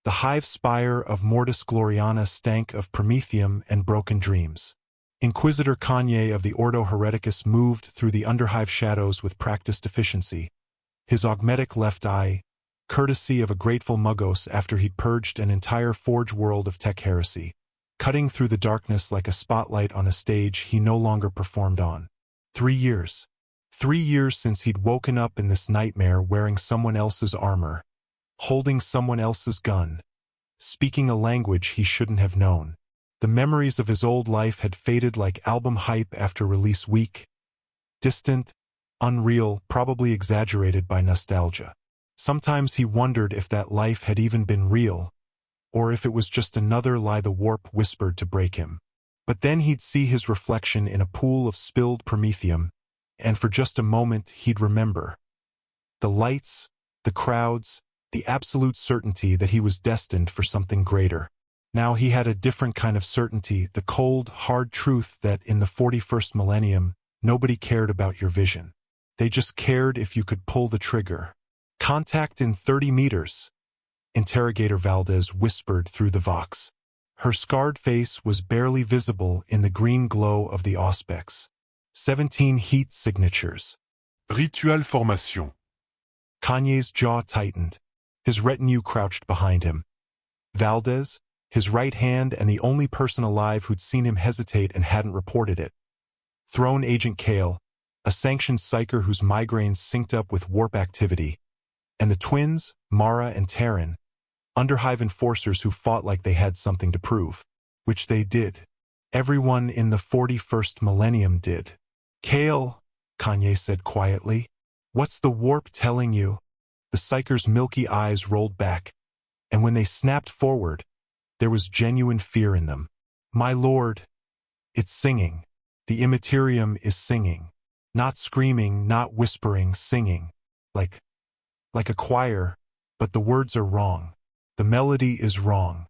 The hive spire of Mortis Gloriana stank of promethium and broken dreams. Inquisitor Kanye of the Ordo Hereticus moved through the underhive shadows with practiced efficiency, his augmetic left eye, courtesy of a grateful Muggos after he'd purged an entire forge world of tech heresy, cutting through the darkness like a spotlight on a stage he no longer performed on. 3 years. 3 years since he'd woken up in this nightmare wearing someone else's armor, holding someone else's gun, speaking a language he shouldn't have known. The memories of his old life had faded like album hype after release week, distant, unreal, probably exaggerated by nostalgia. Sometimes he wondered if that life had even been real, or if it was just another lie the warp whispered to break him. But then he'd see his reflection in a pool of spilled promethium, and for just a moment he'd remember. The lights, the crowds, the absolute certainty that he was destined for something greater. Now he had a different kind of certainty, the cold, hard truth that in the 41st millennium, nobody cared about your vision. They just cared if you could pull the trigger. Contact in 30 meters, Interrogator Valdez whispered through the vox. Her scarred face was barely visible in the green glow of the auspex. 17 heat signatures. Ritual formation. Kanye's jaw tightened. His retinue crouched behind him. Valdez, his right hand and the only person alive who'd seen him hesitate and hadn't reported it. Throne Agent Kale, a sanctioned psyker whose migraines synced up with warp activity. And the twins, Mara and Taryn, underhive enforcers who fought like they had something to prove. Which they did. Everyone in the 41st millennium did. Kale, Kanye said quietly, what's the warp telling you? The psyker's milky eyes rolled back, and when they snapped forward, there was genuine fear in them. My lord, it's singing. The Imperium is singing. Not screaming, not whispering, singing. Like a choir, but the words are wrong. The melody is wrong.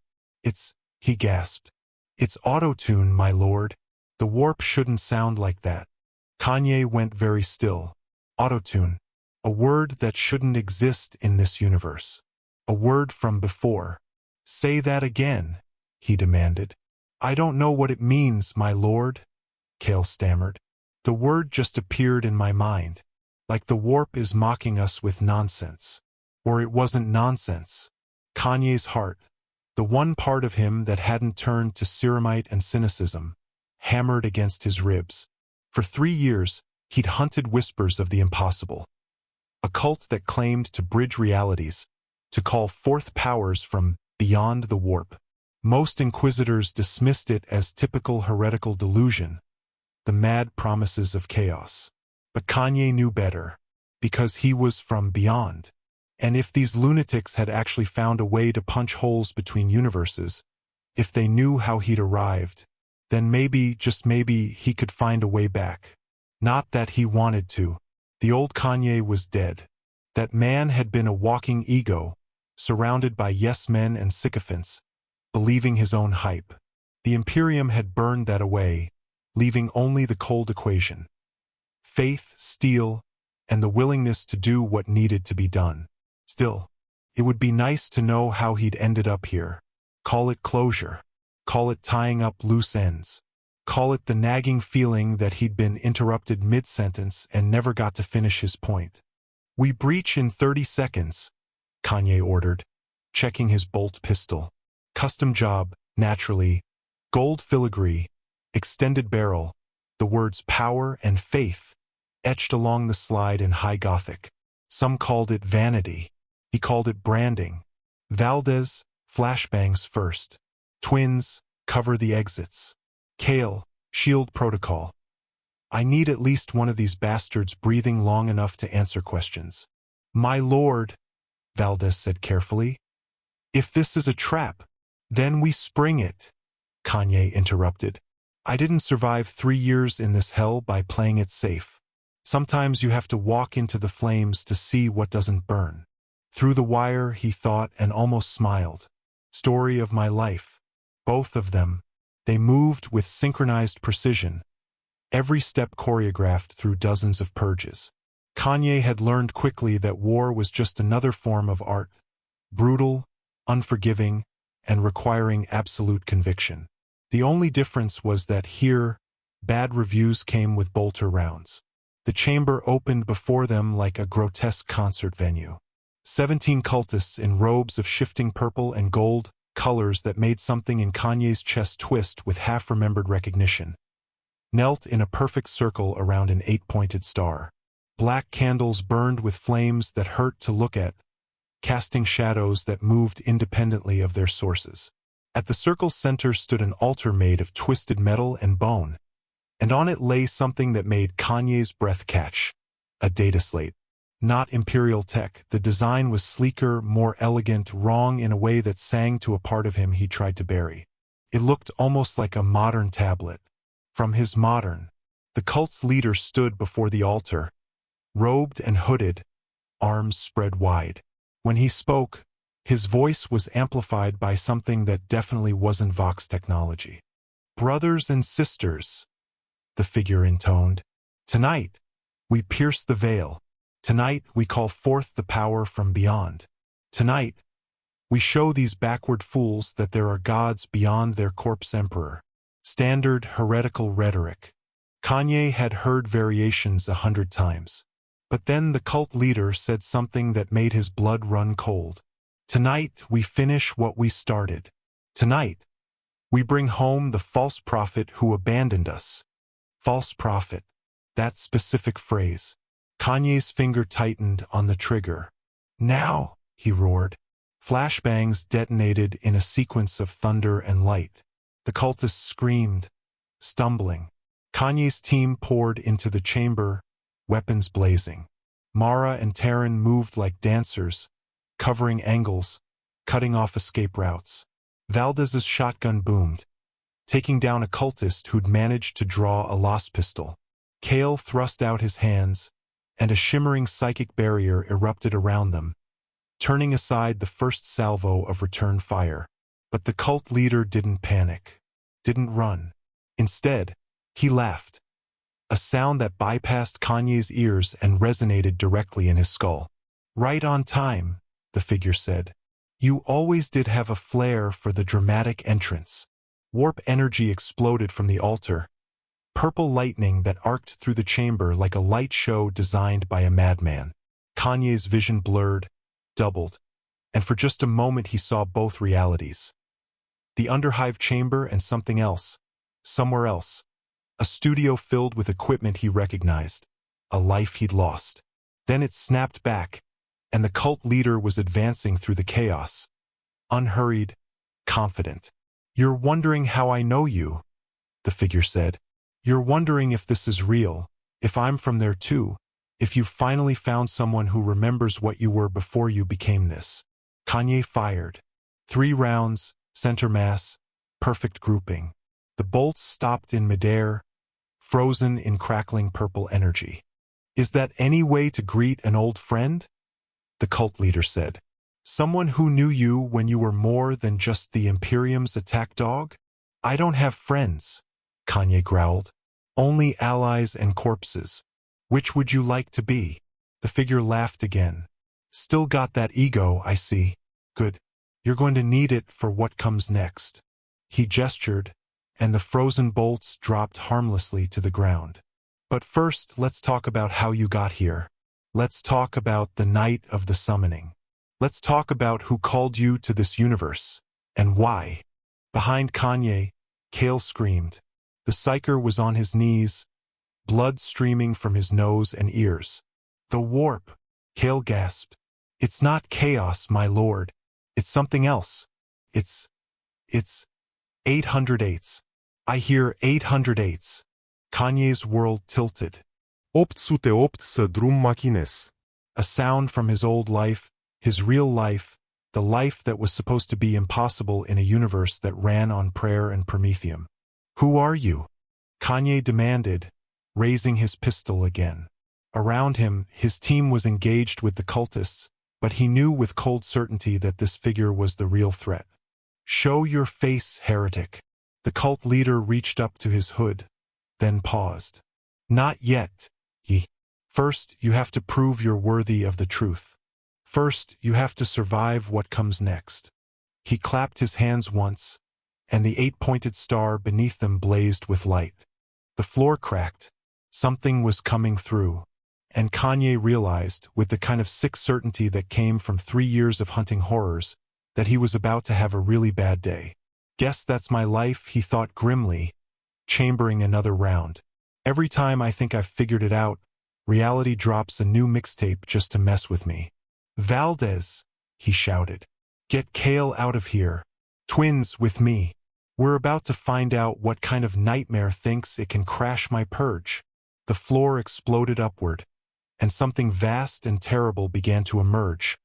He gasped. It's auto-tune, my lord. The warp shouldn't sound like that. Kanye went very still. Auto-tune. A word that shouldn't exist in this universe. A word from before. Say that again, he demanded. I don't know what it means, my lord, Kale stammered. The word just appeared in my mind. Like the warp is mocking us with nonsense. Or it wasn't nonsense. Kanye's heart, the one part of him that hadn't turned to ceramite and cynicism, hammered against his ribs. For 3 years, he'd hunted whispers of the impossible. A cult that claimed to bridge realities, to call forth powers from beyond the warp. Most inquisitors dismissed it as typical heretical delusion, the mad promises of chaos. But Kanye knew better, because he was from beyond. And if these lunatics had actually found a way to punch holes between universes, if they knew how he'd arrived, then maybe, just maybe, he could find a way back. Not that he wanted to. The old Kanye was dead. That man had been a walking ego, surrounded by yes-men and sycophants, believing his own hype. The Imperium had burned that away, leaving only the cold equation. Faith, steel, and the willingness to do what needed to be done. Still, it would be nice to know how he'd ended up here. Call it closure. Call it tying up loose ends. Call it the nagging feeling that he'd been interrupted mid-sentence and never got to finish his point. We breach in 30 seconds, Kanye ordered, checking his bolt pistol. Custom job, naturally, gold filigree, extended barrel, the words power and faith, etched along the slide in high Gothic. Some called it vanity. He called it branding. Valdez, flashbangs first. Twins, cover the exits. Kale, shield protocol. I need at least one of these bastards breathing long enough to answer questions. My lord, Valdez said carefully. If this is a trap, then we spring it, Kanye interrupted. I didn't survive 3 years in this hell by playing it safe. Sometimes you have to walk into the flames to see what doesn't burn. Through the wire, he thought and almost smiled. Story of my life. Both of them. They moved with synchronized precision. Every step choreographed through dozens of purges. Kanye had learned quickly that war was just another form of art. Brutal, unforgiving, and requiring absolute conviction. The only difference was that here, bad reviews came with bolter rounds. The chamber opened before them like a grotesque concert venue. 17 cultists in robes of shifting purple and gold, colors that made something in Kanye's chest twist with half-remembered recognition, knelt in a perfect circle around an 8-pointed star. Black candles burned with flames that hurt to look at, casting shadows that moved independently of their sources. At the circle's center stood an altar made of twisted metal and bone, and on it lay something that made Kanye's breath catch: a dataslate. Not Imperial tech, the design was sleeker, more elegant, wrong in a way that sang to a part of him he tried to bury. It looked almost like a modern tablet. From his modern, the cult's leader stood before the altar, robed and hooded, arms spread wide. When he spoke, his voice was amplified by something that definitely wasn't Vox technology. "Brothers and sisters," the figure intoned, "tonight, we pierce the veil. Tonight, we call forth the power from beyond. Tonight, we show these backward fools that there are gods beyond their corpse emperor." Standard heretical rhetoric. Kanye had heard variations 100 times. But then the cult leader said something that made his blood run cold. "Tonight, we finish what we started. Tonight, we bring home the false prophet who abandoned us." False prophet. That specific phrase. Kanye's finger tightened on the trigger. "Now," he roared. Flashbangs detonated in a sequence of thunder and light. The cultists screamed, stumbling. Kanye's team poured into the chamber, weapons blazing. Mara and Taryn moved like dancers, covering angles, cutting off escape routes. Valdez's shotgun boomed, taking down a cultist who'd managed to draw a lost pistol. Kale thrust out his hands, and a shimmering psychic barrier erupted around them, turning aside the first salvo of return fire. But the cult leader didn't panic, didn't run. Instead, he laughed, a sound that bypassed Kanye's ears and resonated directly in his skull. "Right on time," the figure said. "You always did have a flair for the dramatic entrance." Warp energy exploded from the altar, purple lightning that arced through the chamber like a light show designed by a madman. Kanye's vision blurred, doubled, and for just a moment he saw both realities. The underhive chamber and something else, somewhere else. A studio filled with equipment he recognized, a life he'd lost. Then it snapped back, and the cult leader was advancing through the chaos, unhurried, confident. "You're wondering how I know you," the figure said. "You're wondering if this is real, if I'm from there too, if you finally found someone who remembers what you were before you became this." Kanye fired. 3 rounds, center mass, perfect grouping. The bolts stopped in midair, frozen in crackling purple energy. "Is that any way to greet an old friend?" the cult leader said. "Someone who knew you when you were more than just the Imperium's attack dog?" "I don't have friends," Kanye growled. "Only allies and corpses. Which would you like to be?" The figure laughed again. "Still got that ego, I see. Good. You're going to need it for what comes next." He gestured, and the frozen bolts dropped harmlessly to the ground. "But first, let's talk about how you got here. Let's talk about the night of the summoning. Let's talk about who called you to this universe, and why." Behind Kanye, Kale screamed. The psyker was on his knees, blood streaming from his nose and ears. "The warp," Kale gasped. "It's not chaos, my lord. It's something else. It's 808s. I hear 808s. Kanye's world tilted. 808 să drum machines. A sound from his old life, his real life, the life that was supposed to be impossible in a universe that ran on prayer and Prometheum. "Who are you?" Kanye demanded, raising his pistol again. Around him, his team was engaged with the cultists, but he knew with cold certainty that this figure was the real threat. "Show your face, heretic." The cult leader reached up to his hood, then paused. "Not yet, ye. First, you have to prove you're worthy of the truth. First, you have to survive what comes next." He clapped his hands once, and the 8-pointed star beneath them blazed with light. The floor cracked. Something was coming through. And Kanye realized, with the kind of sick certainty that came from 3 years of hunting horrors, that he was about to have a really bad day. Guess that's my life, he thought grimly, chambering another round. Every time I think I've figured it out, reality drops a new mixtape just to mess with me. Valdez, he shouted. Get Kale out of here. Twins with me. We're about to find out what kind of nightmare thinks it can crash my purge. The floor exploded upward, and something vast and terrible began to emerge,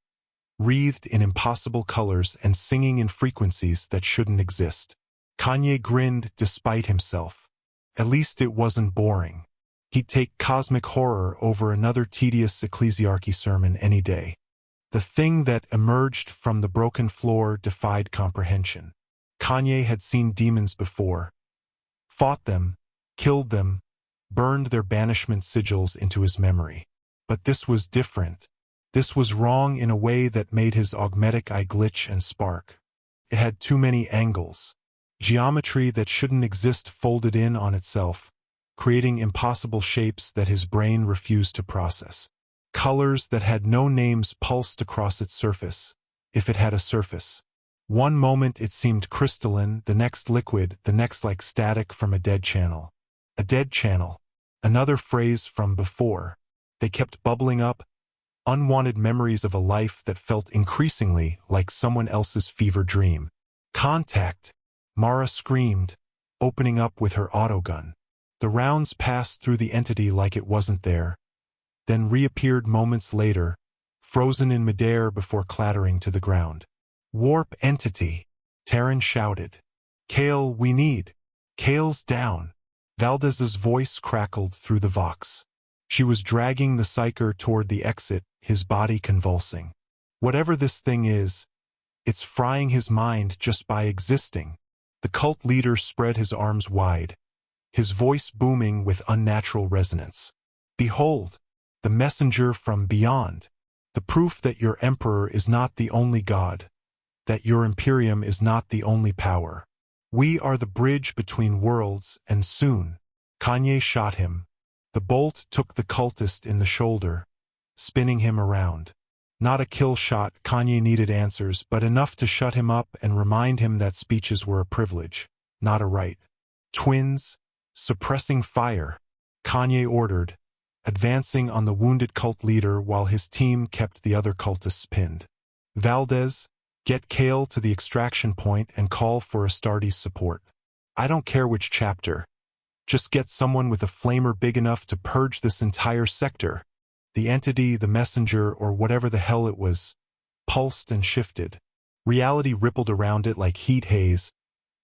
wreathed in impossible colors and singing in frequencies that shouldn't exist. Kanye grinned despite himself. At least it wasn't boring. He'd take cosmic horror over another tedious ecclesiarchy sermon any day. The thing that emerged from the broken floor defied comprehension. Kanye had seen demons before, fought them, killed them, burned their banishment sigils into his memory. But this was different. This was wrong in a way that made his augmetic eye glitch and spark. It had too many angles. Geometry that shouldn't exist folded in on itself, creating impossible shapes that his brain refused to process. Colors that had no names pulsed across its surface, if it had a surface. One moment it seemed crystalline, the next liquid, the next like static from a dead channel. A dead channel. Another phrase from before. They kept bubbling up, unwanted memories of a life that felt increasingly like someone else's fever dream. Contact! Mara screamed, opening up with her autogun. The rounds passed through the entity like it wasn't there, then reappeared moments later, frozen in midair before clattering to the ground. Warp entity! Taryn shouted. Kale, we need. Kale's down. Valdez's voice crackled through the vox. She was dragging the psyker toward the exit, his body convulsing. Whatever this thing is, it's frying his mind just by existing. The cult leader spread his arms wide, his voice booming with unnatural resonance. Behold, the messenger from beyond, the proof that your emperor is not the only god, that your imperium is not the only power. We are the bridge between worlds, and soon. Kanye shot him. The bolt took the cultist in the shoulder, spinning him around. Not a kill shot, Kanye needed answers, but enough to shut him up and remind him that speeches were a privilege, not a right. Twins, suppressing fire, Kanye ordered, advancing on the wounded cult leader while his team kept the other cultists pinned. Valdez, get Kale to the extraction point and call for Astartes support. I don't care which chapter. Just get someone with a flamer big enough to purge this entire sector. The entity, the messenger, or whatever the hell it was, pulsed and shifted. Reality rippled around it like heat haze,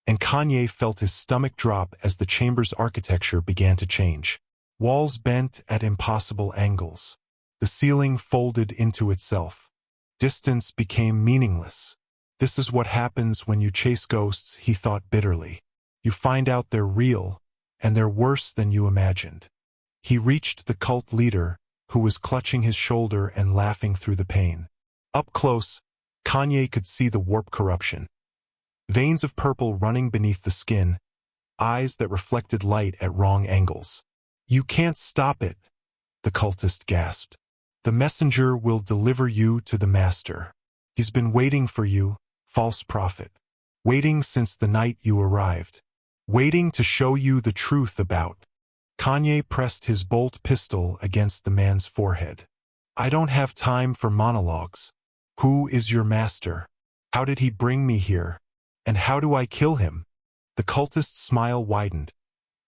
and Kanye felt his stomach drop as the chamber's architecture began to change. Walls bent at impossible angles. The ceiling folded into itself. Distance became meaningless. This is what happens when you chase ghosts, he thought bitterly. You find out they're real, and they're worse than you imagined. He reached the cult leader, who was clutching his shoulder and laughing through the pain. Up close, Kanye could see the warp corruption. Veins of purple running beneath the skin, eyes that reflected light at wrong angles. You can't stop it, the cultist gasped. The messenger will deliver you to the master. He's been waiting for you, false prophet. Waiting since the night you arrived. Waiting to show you the truth about. Kanye pressed his bolt pistol against the man's forehead. I don't have time for monologues. Who is your master? How did he bring me here? And how do I kill him? The cultist's smile widened,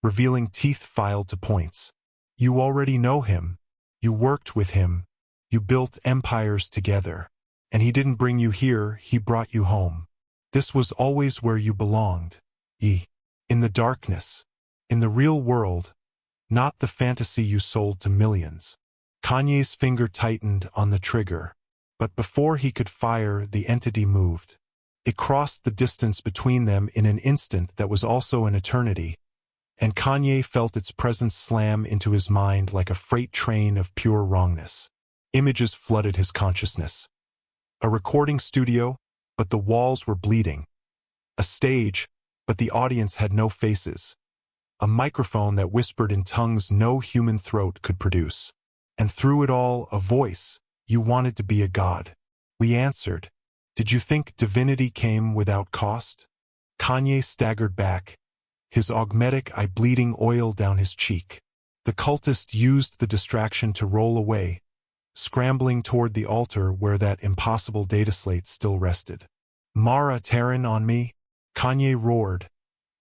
revealing teeth filed to points. You already know him. You worked with him. You built empires together. And he didn't bring you here, he brought you home. This was always where you belonged. In the darkness. In the real world. Not the fantasy you sold to millions. Kanye's finger tightened on the trigger. But before he could fire, the entity moved. It crossed the distance between them in an instant that was also an eternity, and Kanye felt its presence slam into his mind like a freight train of pure wrongness. Images flooded his consciousness. A recording studio, but the walls were bleeding. A stage, but the audience had no faces. A microphone that whispered in tongues no human throat could produce. And through it all, a voice. You wanted to be a god. We answered. Did you think divinity came without cost? Kanye staggered back, his augmetic eye bleeding oil down his cheek. The cultist used the distraction to roll away, scrambling toward the altar where that impossible dataslate still rested. Mara Terran on me? Kanye roared,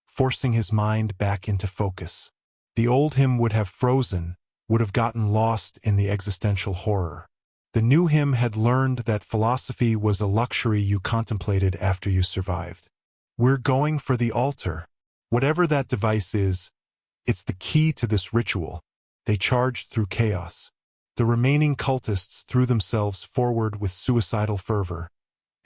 forcing his mind back into focus. The old him would have frozen, would have gotten lost in the existential horror. The new him had learned that philosophy was a luxury you contemplated after you survived. We're going for the altar. Whatever that device is, it's the key to this ritual. They charged through chaos. The remaining cultists threw themselves forward with suicidal fervor,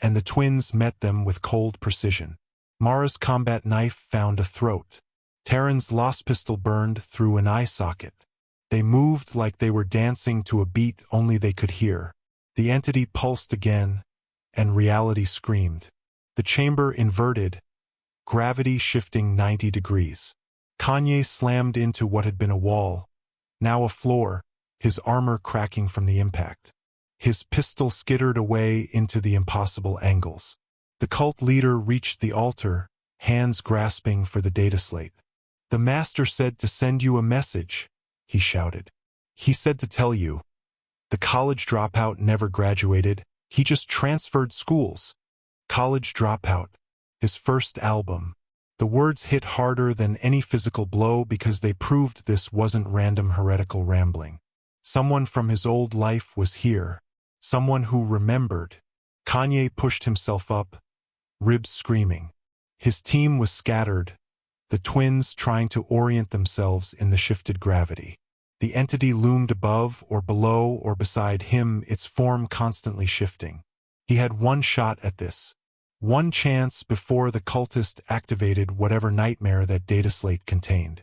and the twins met them with cold precision. Mara's combat knife found a throat. Terran's lost pistol burned through an eye socket. They moved like they were dancing to a beat only they could hear. The entity pulsed again, and reality screamed. The chamber inverted, gravity shifting 90 degrees. Kanye slammed into what had been a wall, now a floor, his armor cracking from the impact. His pistol skittered away into the impossible angles. The cult leader reached the altar, hands grasping for the dataslate. The master said to send you a message, he shouted. He said to tell you. The college dropout never graduated, he just transferred schools. College Dropout, his first album. The words hit harder than any physical blow because they proved this wasn't random heretical rambling. Someone from his old life was here. Someone who remembered. Kanye pushed himself up, ribs screaming. His team was scattered, the twins trying to orient themselves in the shifted gravity. The entity loomed above or below or beside him, its form constantly shifting. He had one shot at this. One chance before the cultist activated whatever nightmare that dataslate contained.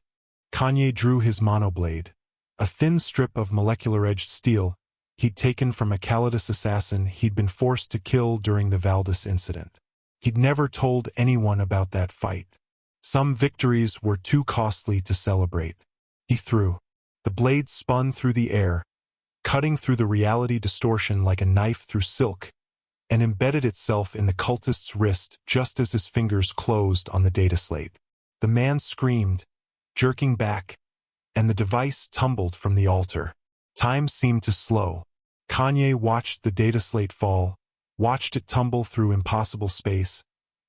Kanye drew his monoblade, a thin strip of molecular-edged steel he'd taken from a Calidus assassin he'd been forced to kill during the Valdis incident. He'd never told anyone about that fight. Some victories were too costly to celebrate. He threw. The blade spun through the air, cutting through the reality distortion like a knife through silk, and embedded itself in the cultist's wrist just as his fingers closed on the dataslate. The man screamed, jerking back, and the device tumbled from the altar. Time seemed to slow. Kanye watched the dataslate fall, watched it tumble through impossible space,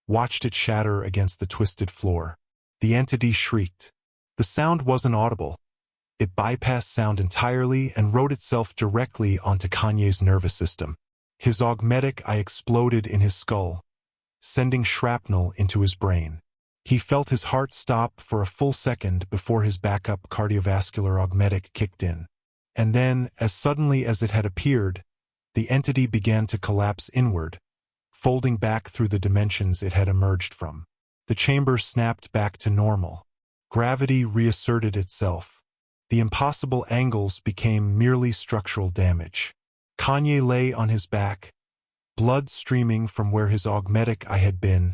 watched it shatter against the twisted floor. The entity shrieked. The sound wasn't audible. It bypassed sound entirely and wrote itself directly onto Kanye's nervous system. His augmetic eye exploded in his skull, sending shrapnel into his brain. He felt his heart stop for a full second before his backup cardiovascular augmetic kicked in. And then, as suddenly as it had appeared, the entity began to collapse inward, folding back through the dimensions it had emerged from. The chamber snapped back to normal. Gravity reasserted itself. The impossible angles became merely structural damage. Kanye lay on his back, blood streaming from where his augmetic eye had been,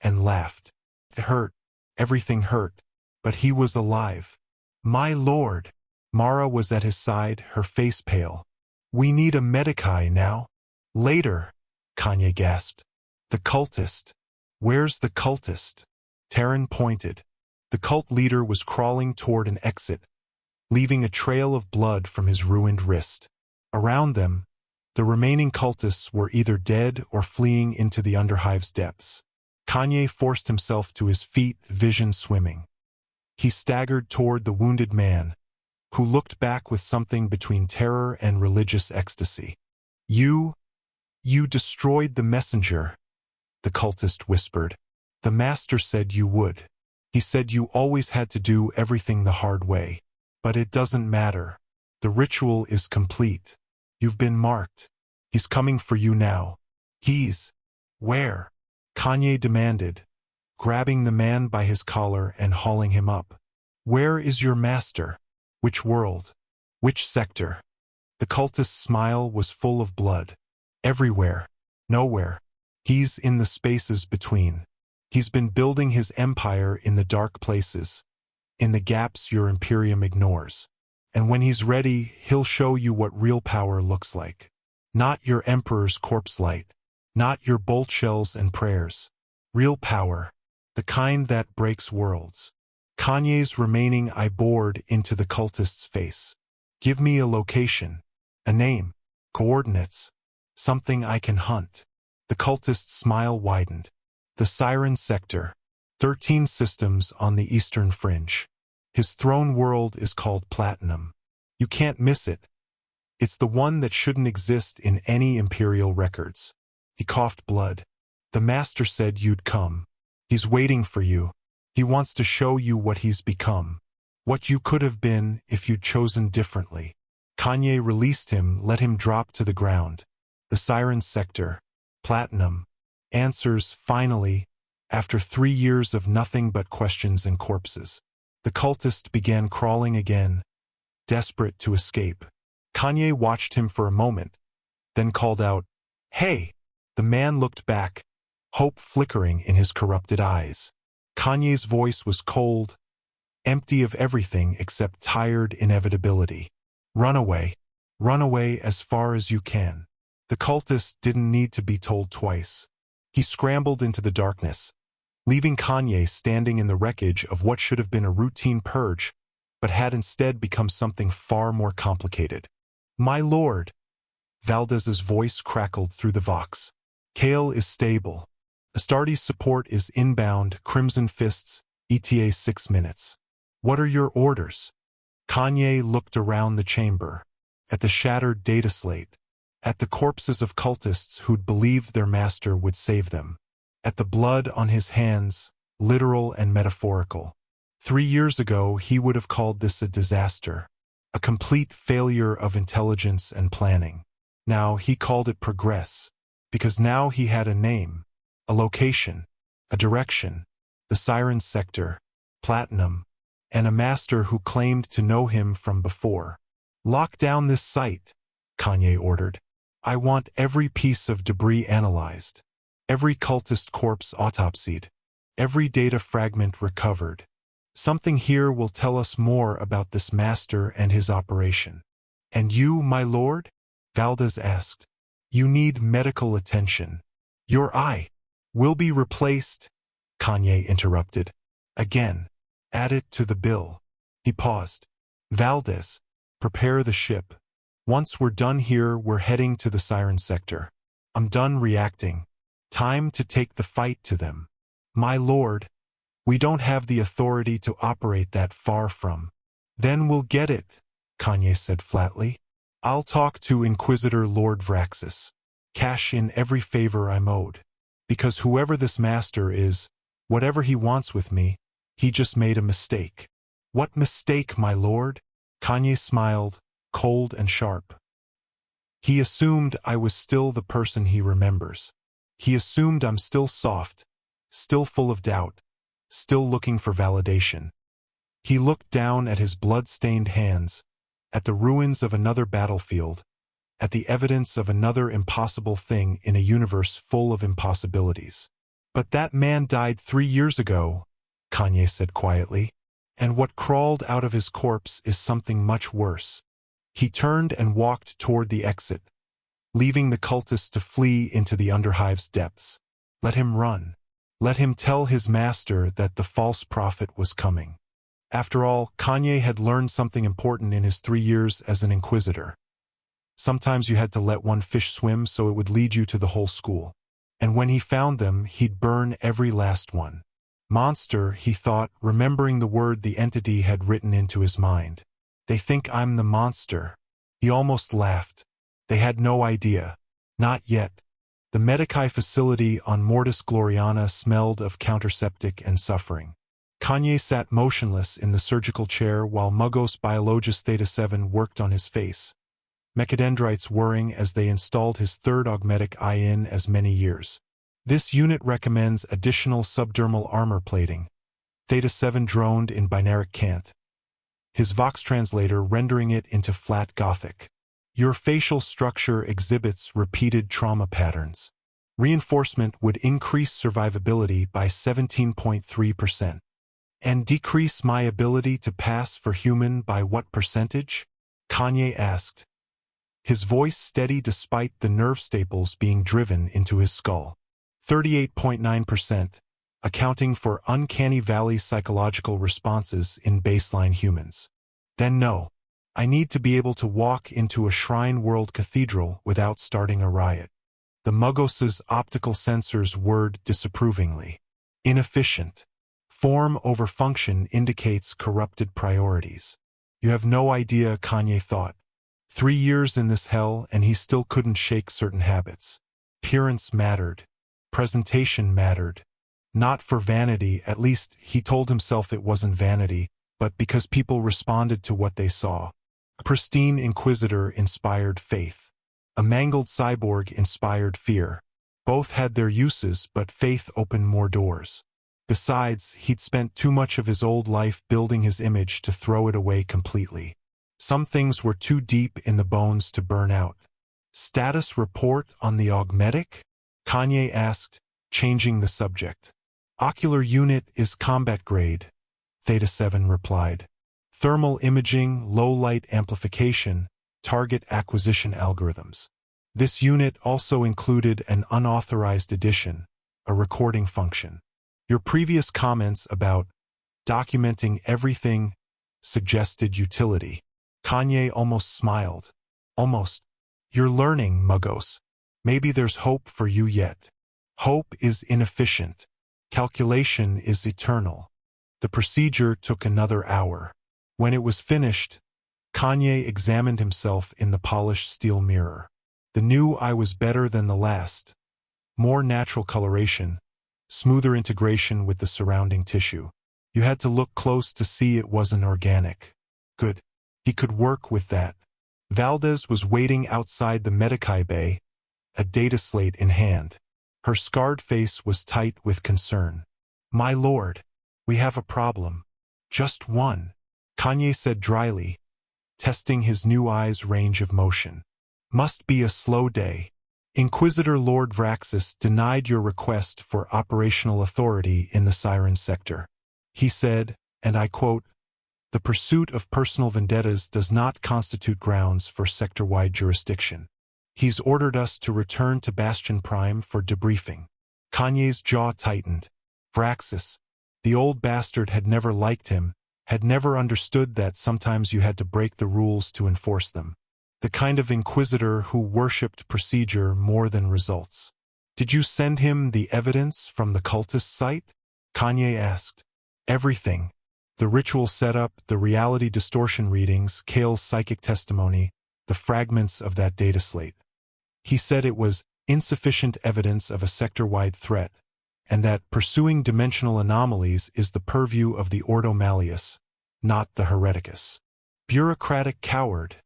and laughed. It hurt. Everything hurt. But he was alive. My lord! Mara was at his side, her face pale. We need a medici now. Later, Kanye gasped. The cultist. Where's the cultist? Terran pointed. The cult leader was crawling toward an exit, leaving a trail of blood from his ruined wrist. Around them, the remaining cultists were either dead or fleeing into the Underhive's depths. Kanye forced himself to his feet, vision swimming. He staggered toward the wounded man, who looked back with something between terror and religious ecstasy. You destroyed the messenger, the cultist whispered. The master said you would. He said you always had to do everything the hard way. But it doesn't matter. The ritual is complete. You've been marked. He's coming for you now. He's... Where? Kanye demanded, grabbing the man by his collar and hauling him up. Where is your master? Which world? Which sector? The cultist's smile was full of blood. Everywhere. Nowhere. He's in the spaces between. He's been building his empire in the dark places, in the gaps your Imperium ignores. And when he's ready, he'll show you what real power looks like. Not your Emperor's corpse light. Not your bolt shells and prayers. Real power. The kind that breaks worlds. Kanye's remaining eye bored into the cultist's face. Give me a location. A name. Coordinates. Something I can hunt. The cultist's smile widened. The Siren Sector. 13 systems on the eastern fringe. His throne world is called Platinum. You can't miss it. It's the one that shouldn't exist in any Imperial records. He coughed blood. The Master said you'd come. He's waiting for you. He wants to show you what he's become. What you could have been if you'd chosen differently. Kanye released him, let him drop to the ground. The Siren Sector. Platinum. Answers, finally, after 3 years of nothing but questions and corpses. The cultist began crawling again, desperate to escape. Kanye watched him for a moment, then called out, "Hey!" The man looked back, hope flickering in his corrupted eyes. Kanye's voice was cold, empty of everything except tired inevitability. "Run away. Run away as far as you can." The cultist didn't need to be told twice. He scrambled into the darkness, leaving Kanye standing in the wreckage of what should have been a routine purge, but had instead become something far more complicated. "My lord!" Valdez's voice crackled through the vox. "Kale is stable. Astartes support is inbound, Crimson Fists, ETA 6 minutes. What are your orders?" Kanye looked around the chamber, at the shattered dataslate, at the corpses of cultists who'd believed their master would save them. At the blood on his hands, literal and metaphorical. 3 years ago, he would have called this a disaster, a complete failure of intelligence and planning. Now he called it progress, because now he had a name, a location, a direction, the Siren Sector, Platinum, and a master who claimed to know him from before. "Lock down this site," Kanye ordered. "I want every piece of debris analyzed. Every cultist corpse autopsied. Every data fragment recovered. Something here will tell us more about this master and his operation." "And you, my lord?" Valdez asked. "You need medical attention. Your eye will be replaced," Kanye interrupted. "Again. Add it to the bill." He paused. "Valdez, prepare the ship. Once we're done here, we're heading to the Siren Sector. I'm done reacting. Time to take the fight to them." "My lord, we don't have the authority to operate that far from." "Then we'll get it," Kanye said flatly. "I'll talk to Inquisitor Lord Vraxis. Cash in every favor I'm owed. Because whoever this master is, whatever he wants with me, he just made a mistake." "What mistake, my lord?" Kanye smiled, cold and sharp. "He assumed I was still the person he remembers. He assumed I'm still soft, still full of doubt, still looking for validation." He looked down at his blood-stained hands, at the ruins of another battlefield, at the evidence of another impossible thing in a universe full of impossibilities. "But that man died 3 years ago," Kanye said quietly, "and what crawled out of his corpse is something much worse." He turned and walked toward the exit, leaving the cultists to flee into the Underhive's depths. Let him run. Let him tell his master that the false prophet was coming. After all, Kanye had learned something important in his 3 years as an Inquisitor. Sometimes you had to let one fish swim so it would lead you to the whole school. And when he found them, he'd burn every last one. "Monster," he thought, remembering the word the entity had written into his mind. "They think I'm the monster." He almost laughed. They had no idea. Not yet. The Medici facility on Mortis Gloriana smelled of counterseptic and suffering. Kanye sat motionless in the surgical chair while Muggos Biologist Theta 7 worked on his face, mechadendrites whirring as they installed his third augmetic eye in as many years. "This unit recommends additional subdermal armor plating," Theta 7 droned in binaric cant, his Vox translator rendering it into flat Gothic. "Your facial structure exhibits repeated trauma patterns. Reinforcement would increase survivability by 17.3%. And decrease my ability to pass for human by what percentage? Kanye asked, his voice steady despite the nerve staples being driven into his skull. 38.9%, accounting for uncanny valley psychological responses in baseline humans. Then no. I need to be able to walk into a Shrine World Cathedral without starting a riot. The Muggos's optical sensors whirred disapprovingly. Inefficient. Form over function indicates corrupted priorities. You have no idea, Kanye thought. 3 years in this hell and he still couldn't shake certain habits. Appearance mattered. Presentation mattered. Not for vanity, at least he told himself it wasn't vanity, but because people responded to what they saw. A pristine Inquisitor inspired faith. A mangled cyborg inspired fear. Both had their uses, but faith opened more doors. Besides, he'd spent too much of his old life building his image to throw it away completely. Some things were too deep in the bones to burn out. Status report on the augmetic? Kanye asked, changing the subject. Ocular unit is combat grade, Theta 7 replied. Thermal imaging, low light amplification, target acquisition algorithms. This unit also included an unauthorized addition, a recording function. Your previous comments about documenting everything suggested utility. Kanye almost smiled. Almost. You're learning, Muggos. Maybe there's hope for you yet. Hope is inefficient. Calculation is eternal. The procedure took another hour. When it was finished, Kanye examined himself in the polished steel mirror. The new eye was better than the last. More natural coloration, smoother integration with the surrounding tissue. You had to look close to see it wasn't organic. Good. He could work with that. Valdez was waiting outside the Medicae bay, a dataslate in hand. Her scarred face was tight with concern. My lord, we have a problem. Just one, Kanye said dryly, testing his new eye's range of motion. Must be a slow day. Inquisitor Lord Vraxis denied your request for operational authority in the Siren Sector. He said, and I quote, "The pursuit of personal vendettas does not constitute grounds for sector-wide jurisdiction. He's ordered us to return to Bastion Prime for debriefing." Kanye's jaw tightened. Vraxis, the old bastard, had never liked him, had never understood that sometimes you had to break the rules to enforce them. The kind of inquisitor who worshipped procedure more than results. Did you send him the evidence from the cultist site? Kanye asked. Everything. The ritual setup, the reality distortion readings, Kale's psychic testimony, the fragments of that data slate. He said it was insufficient evidence of a sector-wide threat, and that pursuing dimensional anomalies is the purview of the Ordo Malleus, not the Hereticus. Bureaucratic coward,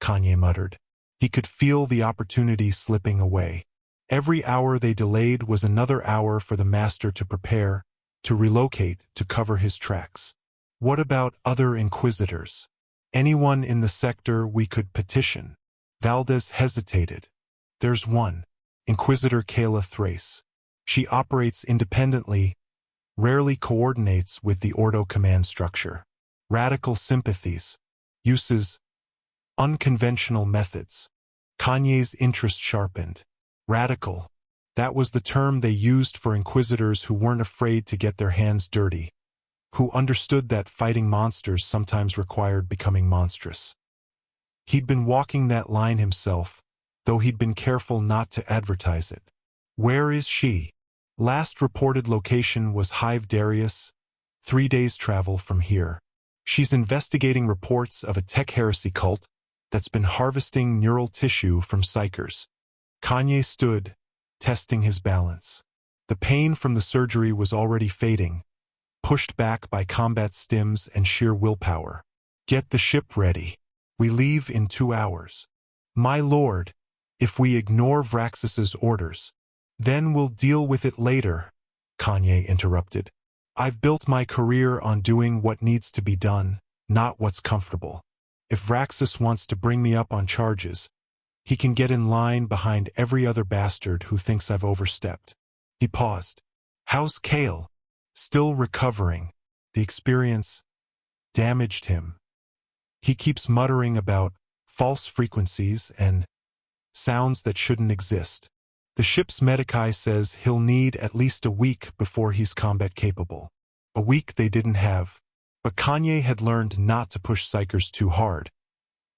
Kanye muttered. He could feel the opportunity slipping away. Every hour they delayed was another hour for the master to prepare, to relocate, to cover his tracks. What about other inquisitors? Anyone in the sector we could petition? Valdez hesitated. There's one, Inquisitor Kayla Thrace. She operates independently, rarely coordinates with the Ordo command structure. Radical sympathies, uses, unconventional methods. Kanye's interest sharpened. Radical. That was the term they used for inquisitors who weren't afraid to get their hands dirty, who understood that fighting monsters sometimes required becoming monstrous. He'd been walking that line himself, though he'd been careful not to advertise it. Where is she? Last reported location was Hive Darius, 3 days' travel from here. She's investigating reports of a tech heresy cult that's been harvesting neural tissue from psychers. Kanye stood, testing his balance. The pain from the surgery was already fading, pushed back by combat stims and sheer willpower. Get the ship ready. We leave in 2 hours. My lord, if we ignore Vraxis's orders, then we'll deal with it later, Kanye interrupted. I've built my career on doing what needs to be done, not what's comfortable. If Vraxis wants to bring me up on charges, He can get in line behind every other bastard who thinks I've overstepped. He paused. How's Kale? Still recovering. The experience damaged him. He keeps muttering about false frequencies and sounds that shouldn't exist. The ship's medici says he'll need at least a week before he's combat capable. A week they didn't have. But Kanye had learned not to push psychers too hard.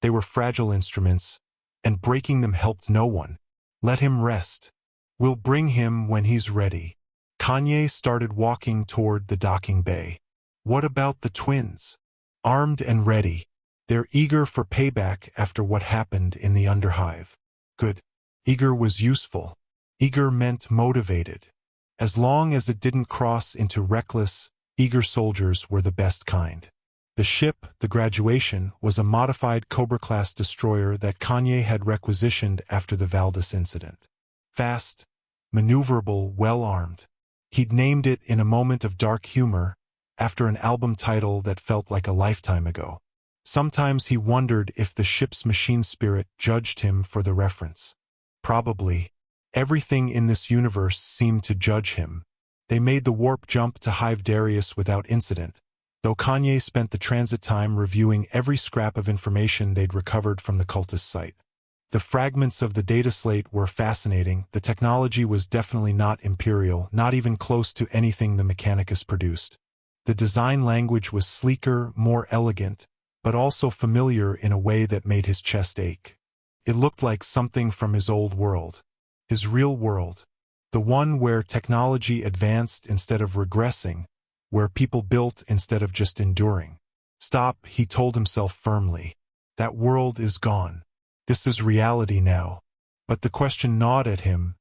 They were fragile instruments, and breaking them helped no one. Let him rest. We'll bring him when he's ready. Kanye started walking toward the docking bay. What about the twins? Armed and ready. They're eager for payback after what happened in the Underhive. Good. Eager was useful. Eager meant motivated. As long as it didn't cross into reckless, eager soldiers were the best kind. The ship, the Graduation, was a modified Cobra-class destroyer that Kanye had requisitioned after the Valdez incident. Fast, maneuverable, well-armed. He'd named it in a moment of dark humor, after an album title that felt like a lifetime ago. Sometimes he wondered if the ship's machine spirit judged him for the reference. Probably. Everything in this universe seemed to judge him. They made the warp jump to Hive Darius without incident, though Kanye spent the transit time reviewing every scrap of information they'd recovered from the cultist site. The fragments of the dataslate were fascinating. The technology was definitely not Imperial, not even close to anything the Mechanicus produced. The design language was sleeker, more elegant, but also familiar in a way that made his chest ache. It looked like something from his old world. His real world. The one where technology advanced instead of regressing, where people built instead of just enduring. Stop, he told himself firmly. That world is gone. This is reality now. But the question gnawed at him.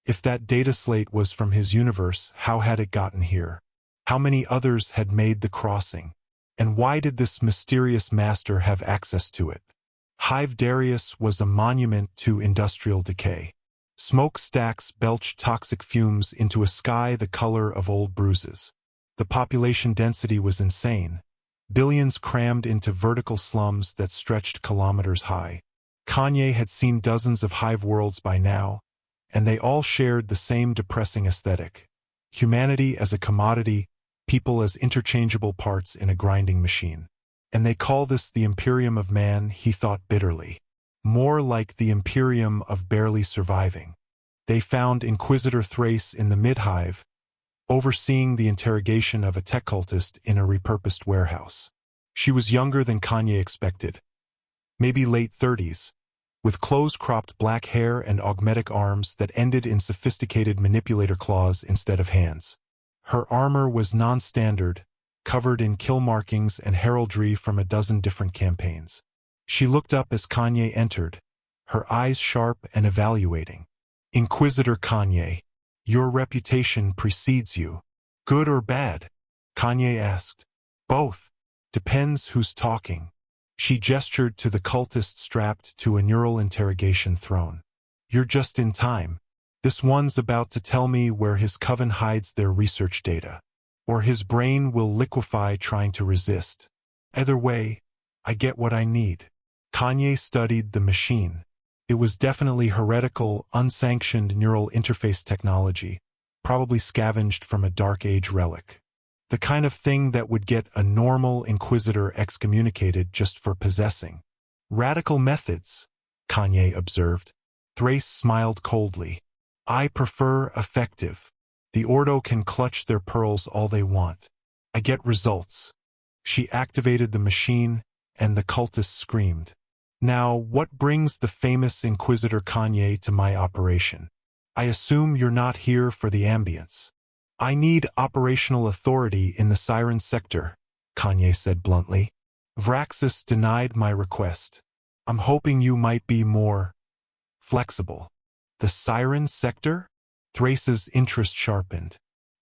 If that data slate was from his universe, how had it gotten here? How many others had made the crossing? And why did this mysterious master have access to it? Hive Darius was a monument to industrial decay. Smokestacks belched toxic fumes into a sky the color of old bruises. The population density was insane. Billions crammed into vertical slums that stretched kilometers high. Kanye had seen dozens of hive worlds by now, and they all shared the same depressing aesthetic. Humanity as a commodity, people as interchangeable parts in a grinding machine. And they call this the Imperium of Man, he thought bitterly. More like the Imperium of barely surviving. They found Inquisitor Thrace in the mid-hive, overseeing the interrogation of a tech cultist in a repurposed warehouse. She was younger than Kanye expected, maybe late 30s, with close-cropped black hair and augmetic arms that ended in sophisticated manipulator claws instead of hands. Her armor was non-standard, covered in kill markings and heraldry from a dozen different campaigns. She looked up as Kanye entered, her eyes sharp and evaluating. Inquisitor Kanye, your reputation precedes you. Good or bad? Kanye asked. Both. Depends who's talking. She gestured to the cultist strapped to a neural interrogation throne. You're just in time. This one's about to tell me where his coven hides their research data. Or his brain will liquefy trying to resist. Either way, I get what I need. Kanye studied the machine. It was definitely heretical, unsanctioned neural interface technology, probably scavenged from a Dark Age relic. The kind of thing that would get a normal Inquisitor excommunicated just for possessing. Radical methods, Kanye observed. Thrace smiled coldly. I prefer effective. The Ordo can clutch their pearls all they want. I get results. She activated the machine, and the cultists screamed. Now, what brings the famous Inquisitor Kanye to my operation? I assume you're not here for the ambience. I need operational authority in the Siren Sector, Kanye said bluntly. Vraxis denied my request. I'm hoping you might be more flexible. The Siren Sector? Thrace's interest sharpened.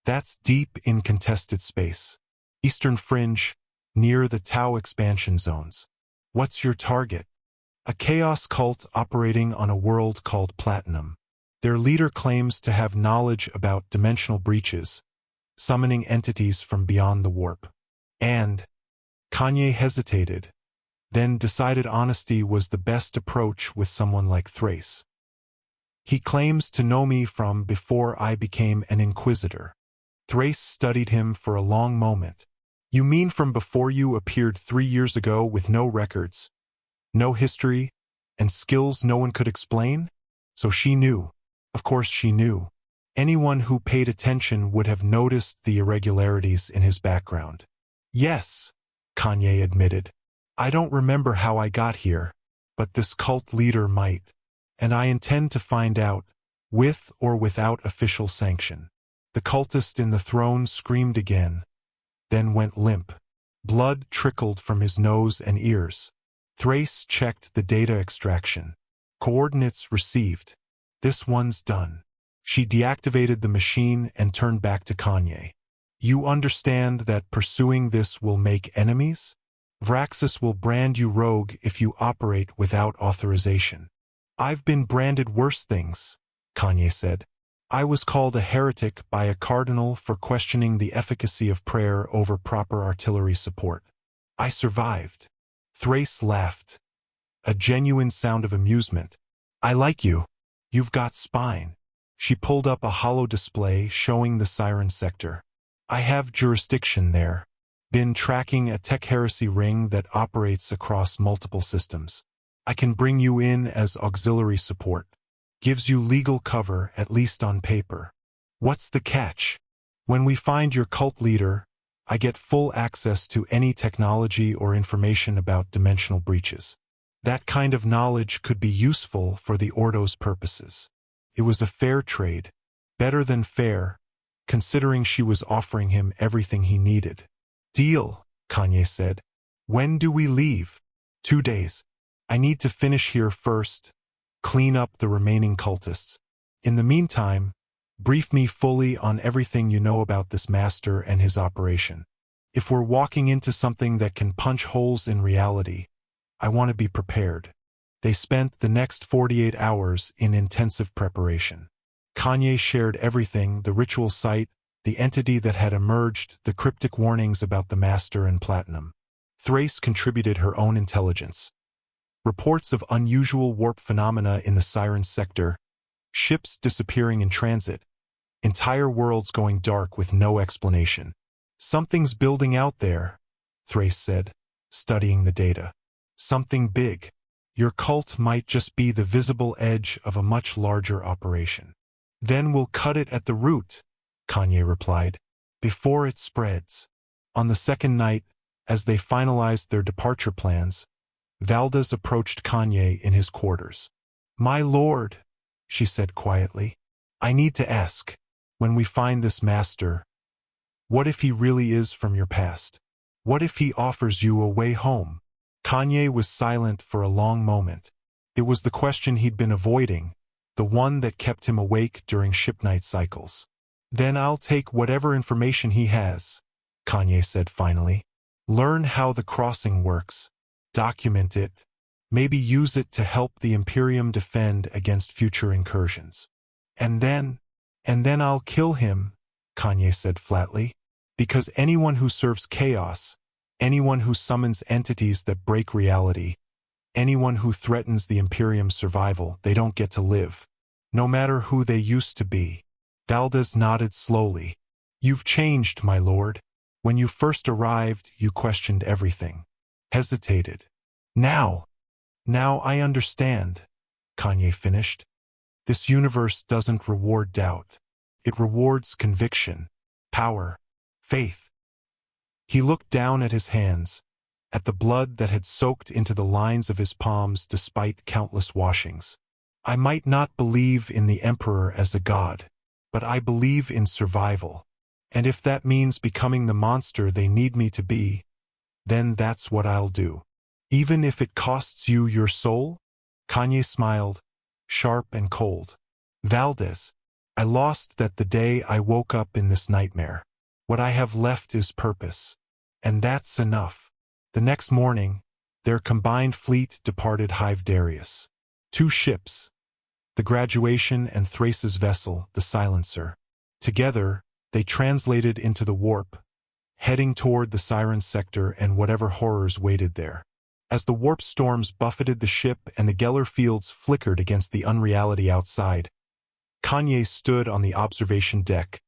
That's deep in contested space. Eastern Fringe, near the Tau expansion zones. What's your target? A chaos cult operating on a world called Platinum. Their leader claims to have knowledge about dimensional breaches, summoning entities from beyond the warp. And Kanye hesitated. then decided honesty was the best approach with someone like Thrace. He claims to know me from before I became an Inquisitor. Thrace studied him for a long moment. You mean from before you appeared 3 years ago with no records, no history, and skills no one could explain? So she knew. Of course she knew. Anyone who paid attention would have noticed the irregularities in his background. Yes, Kanye admitted. I don't remember how I got here, but this cult leader might. And I intend to find out, with or without official sanction. The cultist in the throne screamed again, then went limp. Blood trickled from his nose and ears. Thrace checked the data extraction. Coordinates received. This one's done. She deactivated the machine and turned back to Kanye. You understand that pursuing this will make enemies? Vraxis will brand you rogue if you operate without authorization. I've been branded worse things, Kanye said. I was called a heretic by a cardinal for questioning the efficacy of prayer over proper artillery support. I survived. Thrace laughed. A genuine sound of amusement. I like you. You've got spine. She pulled up a hollow display showing the Siren Sector. I have jurisdiction there. Been tracking a tech heresy ring that operates across multiple systems. I can bring you in as auxiliary support. Gives you legal cover, at least on paper. What's the catch? When we find your cult leader, I get full access to any technology or information about dimensional breaches. That kind of knowledge could be useful for the Ordo's purposes. It was a fair trade, better than fair, considering she was offering him everything he needed. Deal, Kanye said. When do we leave? 2 days. I need to finish here first, clean up the remaining cultists. In the meantime, brief me fully on everything you know about this master and his operation. If we're walking into something that can punch holes in reality, I want to be prepared. They spent the next 48 hours in intensive preparation. Kanye shared everything, the ritual site, the entity that had emerged, the cryptic warnings about the master and platinum. Thrace contributed her own intelligence. Reports of unusual warp phenomena in the Siren Sector, ships disappearing in transit, entire worlds going dark with no explanation. Something's building out there, Thrace said, studying the data. Something big. Your cult might just be the visible edge of a much larger operation. Then we'll cut it at the root, Kanye replied, before it spreads. On the second night, as they finalized their departure plans, Valdez approached Kanye in his quarters. My lord, she said quietly, I need to ask, when we find this master, what if he really is from your past? What if he offers you a way home? Kanye was silent for a long moment. It was the question he'd been avoiding, the one that kept him awake during ship night cycles. Then I'll take whatever information he has, Kanye said finally. Learn how the crossing works. Document it. Maybe use it to help the Imperium defend against future incursions. And then I'll kill him, Kanye said flatly. Because anyone who serves chaos, anyone who summons entities that break reality, anyone who threatens the Imperium's survival, they don't get to live. No matter who they used to be. Valdez nodded slowly. You've changed, my lord. When you first arrived, you questioned everything. Hesitated. Now I understand, Kanye finished. This universe doesn't reward doubt. It rewards conviction, power, faith. He looked down at his hands, at the blood that had soaked into the lines of his palms despite countless washings. I might not believe in the Emperor as a god, but I believe in survival. And if that means becoming the monster they need me to be, then that's what I'll do. Even if it costs you your soul? Kanye smiled, sharp and cold. Valdez, I lost that the day I woke up in this nightmare. What I have left is purpose. And that's enough. The next morning, their combined fleet departed Hive Darius. 2 ships, the Graduation and Thrace's vessel, the Silencer. Together, they translated into the warp, heading toward the Siren Sector and whatever horrors waited there. As the warp storms buffeted the ship and the Geller fields flickered against the unreality outside, Kanye stood on the observation deck,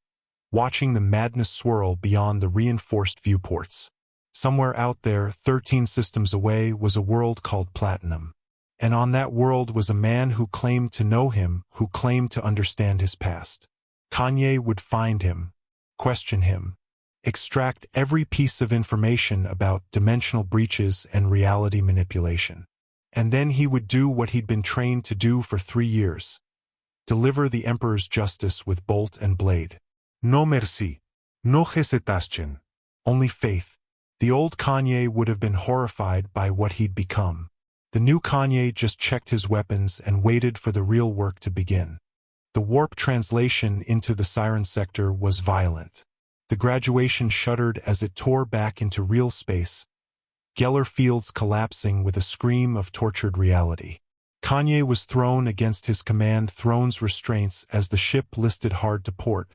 watching the madness swirl beyond the reinforced viewports. Somewhere out there, 13 systems away, was a world called Platinum. And on that world was a man who claimed to know him, who claimed to understand his past. Kanye would find him, question him, extract every piece of information about dimensional breaches and reality manipulation. And then he would do what he'd been trained to do for 3 years. Deliver the Emperor's justice with bolt and blade. No merci. No hesitation. Only faith. The old Kanye would have been horrified by what he'd become. The new Kanye just checked his weapons and waited for the real work to begin. The warp translation into the Siren Sector was violent. The graduation shuddered as it tore back into real space, Geller fields collapsing with a scream of tortured reality. Kanye was thrown against his command throne's restraints as the ship listed hard to port,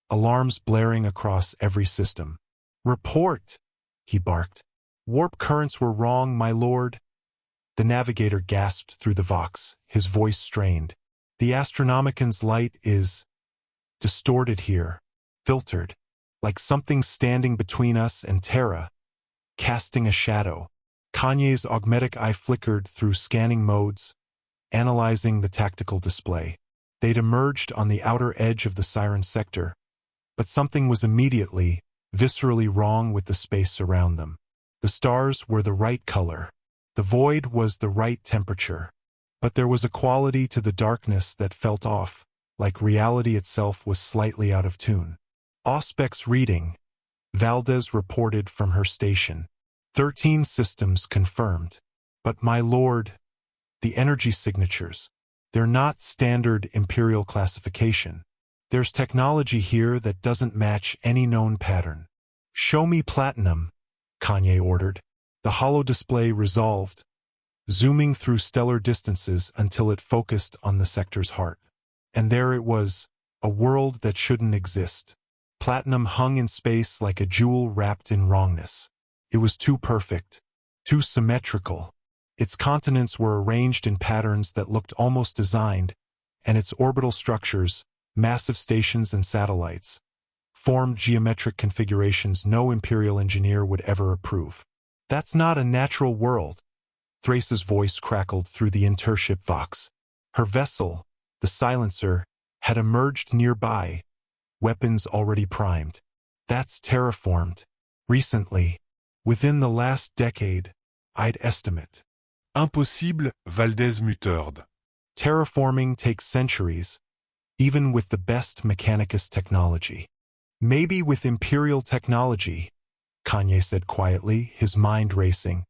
alarms blaring across every system. "Report!" he barked. "Warp currents were wrong, my lord." The navigator gasped through the vox, his voice strained. "The Astronomican's light is distorted here, filtered, like something standing between us and Terra, casting a shadow." Kanye's augmetic eye flickered through scanning modes, analyzing the tactical display. They'd emerged on the outer edge of the Siren Sector, but something was immediately, viscerally wrong with the space around them. The stars were the right color. The void was the right temperature. But there was a quality to the darkness that felt off, like reality itself was slightly out of tune. "Auspex reading," Valdez reported from her station. 13 systems confirmed. "But my lord, the energy signatures, they're not standard Imperial classification. There's technology here that doesn't match any known pattern." "Show me Platinum," Kanye ordered. The holo display resolved, zooming through stellar distances until it focused on the sector's heart. And there it was, a world that shouldn't exist. Platinum hung in space like a jewel wrapped in wrongness. It was too perfect, too symmetrical. Its continents were arranged in patterns that looked almost designed, and its orbital structures, massive stations and satellites, formed geometric configurations no Imperial engineer would ever approve. "That's not a natural world," Thrace's voice crackled through the intership vox. Her vessel, the Silencer, had emerged nearby, weapons already primed. "That's terraformed. Recently. Within the last decade, I'd estimate." Impossible, Valdez muttered. "Terraforming takes centuries, even with the best Mechanicus technology." "Maybe with Imperial technology," Kanye said quietly, his mind racing.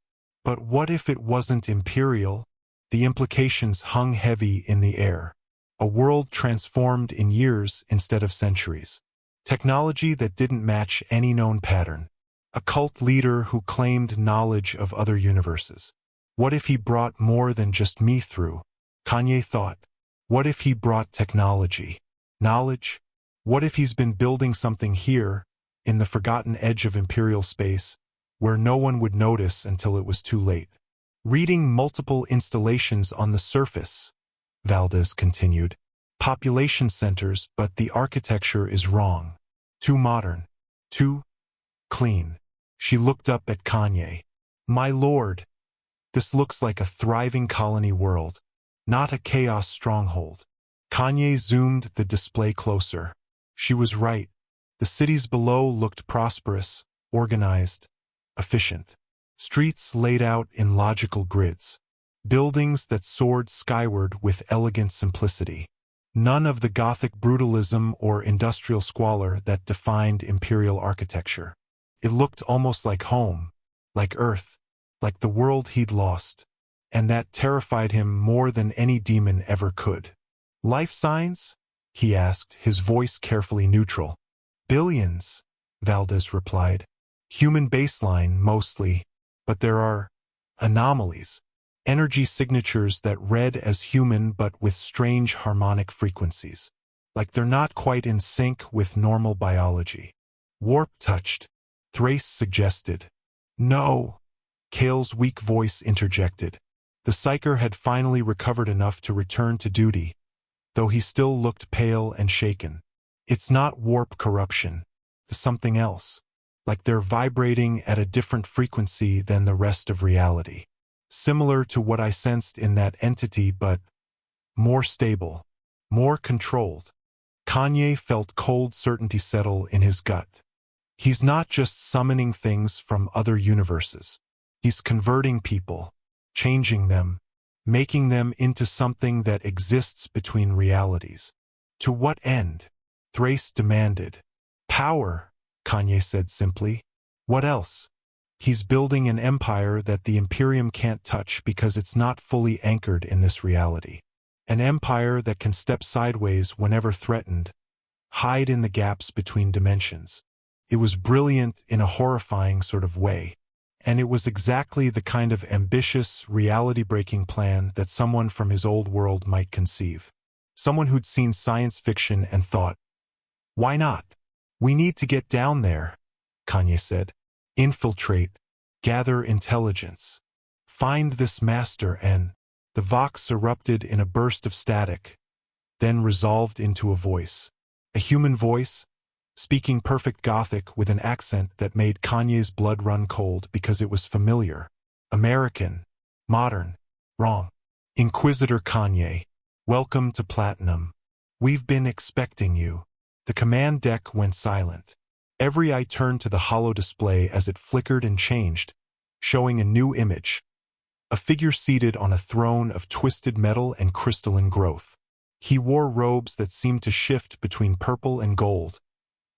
But what if it wasn't Imperial? The implications hung heavy in the air. A world transformed in years instead of centuries. Technology that didn't match any known pattern. A cult leader who claimed knowledge of other universes. What if he brought more than just me through? Kanye thought. What if he brought technology? Knowledge? What if he's been building something here, in the forgotten edge of Imperial space, where no one would notice until it was too late? "Reading multiple installations on the surface," Valdez continued. "Population centers, but the architecture is wrong. Too modern. Too clean." She looked up at Kanye. "My lord, this looks like a thriving colony world, not a chaos stronghold." Kanye zoomed the display closer. She was right. The cities below looked prosperous, organized, efficient. Streets laid out in logical grids. Buildings that soared skyward with elegant simplicity. None of the Gothic brutalism or industrial squalor that defined Imperial architecture. It looked almost like home, like Earth, like the world he'd lost. And that terrified him more than any demon ever could. "Life signs?" he asked, his voice carefully neutral. "Billions," Valdez replied. "Human baseline, mostly. But there are anomalies. Energy signatures that read as human but with strange harmonic frequencies. Like they're not quite in sync with normal biology." "Warp touched," Thrace suggested. "No," Kale's weak voice interjected. The psyker had finally recovered enough to return to duty, though he still looked pale and shaken. It's not warp corruption. It's something else. Like they're vibrating at a different frequency than the rest of reality. Similar to what I sensed in that entity, but more stable, more controlled. Kanye felt cold certainty settle in his gut. He's not just summoning things from other universes. He's converting people, changing them, making them into something that exists between realities. To what end? Thrace demanded. Power, Kanye said simply. What else? He's building an empire that the Imperium can't touch because it's not fully anchored in this reality. An empire that can step sideways whenever threatened, hide in the gaps between dimensions. It was brilliant in a horrifying sort of way. And it was exactly the kind of ambitious, reality-breaking plan that someone from his old world might conceive. Someone who'd seen science fiction and thought, why not? We need to get down there, Kanye said. Infiltrate, gather intelligence. Find this master and... The vox erupted in a burst of static, then resolved into a voice. A human voice, speaking perfect Gothic with an accent that made Kanye's blood run cold because it was familiar. American, modern, wrong. Inquisitor Kanye, welcome to Platinum. We've been expecting you. The command deck went silent. Every eye turned to the hollow display as it flickered and changed, showing a new image. A figure seated on a throne of twisted metal and crystalline growth. He wore robes that seemed to shift between purple and gold,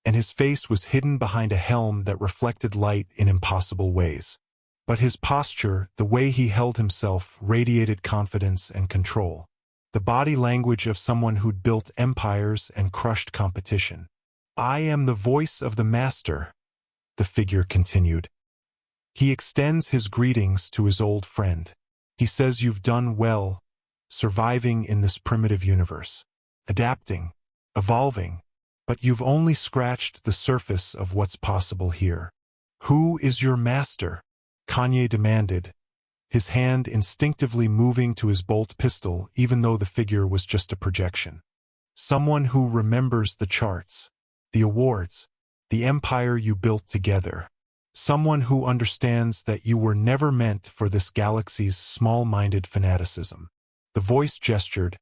and his face was hidden behind a helm that reflected light in impossible ways. But his posture, the way he held himself, radiated confidence and control. The body language of someone who'd built empires and crushed competition. I am the voice of the master, the figure continued. He extends his greetings to his old friend. He says you've done well, surviving in this primitive universe, adapting, evolving, but you've only scratched the surface of what's possible here. Who is your master? Kanye demanded, his hand instinctively moving to his bolt pistol even though the figure was just a projection. Someone who remembers the charts, the awards, the empire you built together. Someone who understands that you were never meant for this galaxy's small-minded fanaticism. The voice gestured,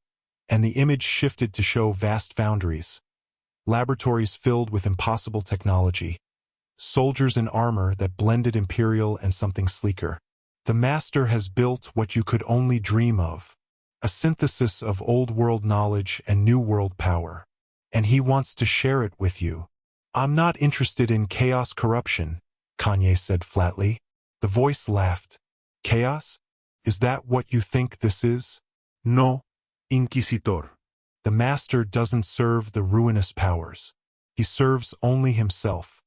and the image shifted to show vast foundries, laboratories filled with impossible technology, soldiers in armor that blended Imperial and something sleeker. The master has built what you could only dream of, a synthesis of old-world knowledge and new-world power, and he wants to share it with you. I'm not interested in chaos corruption, Kanye said flatly. The voice laughed. Chaos? Is that what you think this is? No, Inquisitor. The master doesn't serve the ruinous powers. He serves only himself,